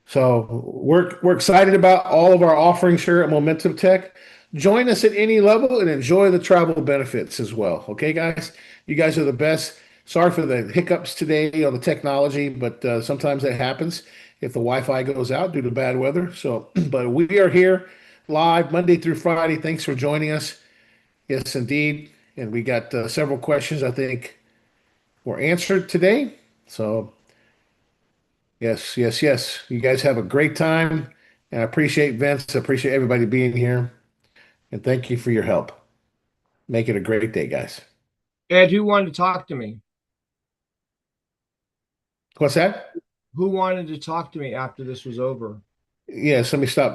So we're excited about all of our offerings here at Momentum Tech. Join us at any level and enjoy the travel benefits as well. Okay, guys? You guys are the best. Sorry for the hiccups today on the technology, but sometimes that happens if the Wi-Fi goes out due to bad weather. So, but we are here live Monday through Friday. Thanks for joining us. Yes, indeed. And we got several questions I think were answered today. So, yes. You guys have a great time. And I appreciate Vince. I appreciate everybody being here. And thank you for your help. Make it a great day, guys. Ed, who wanted to talk to me? What's that? Who wanted to talk to me after this was over? Yes, let me stop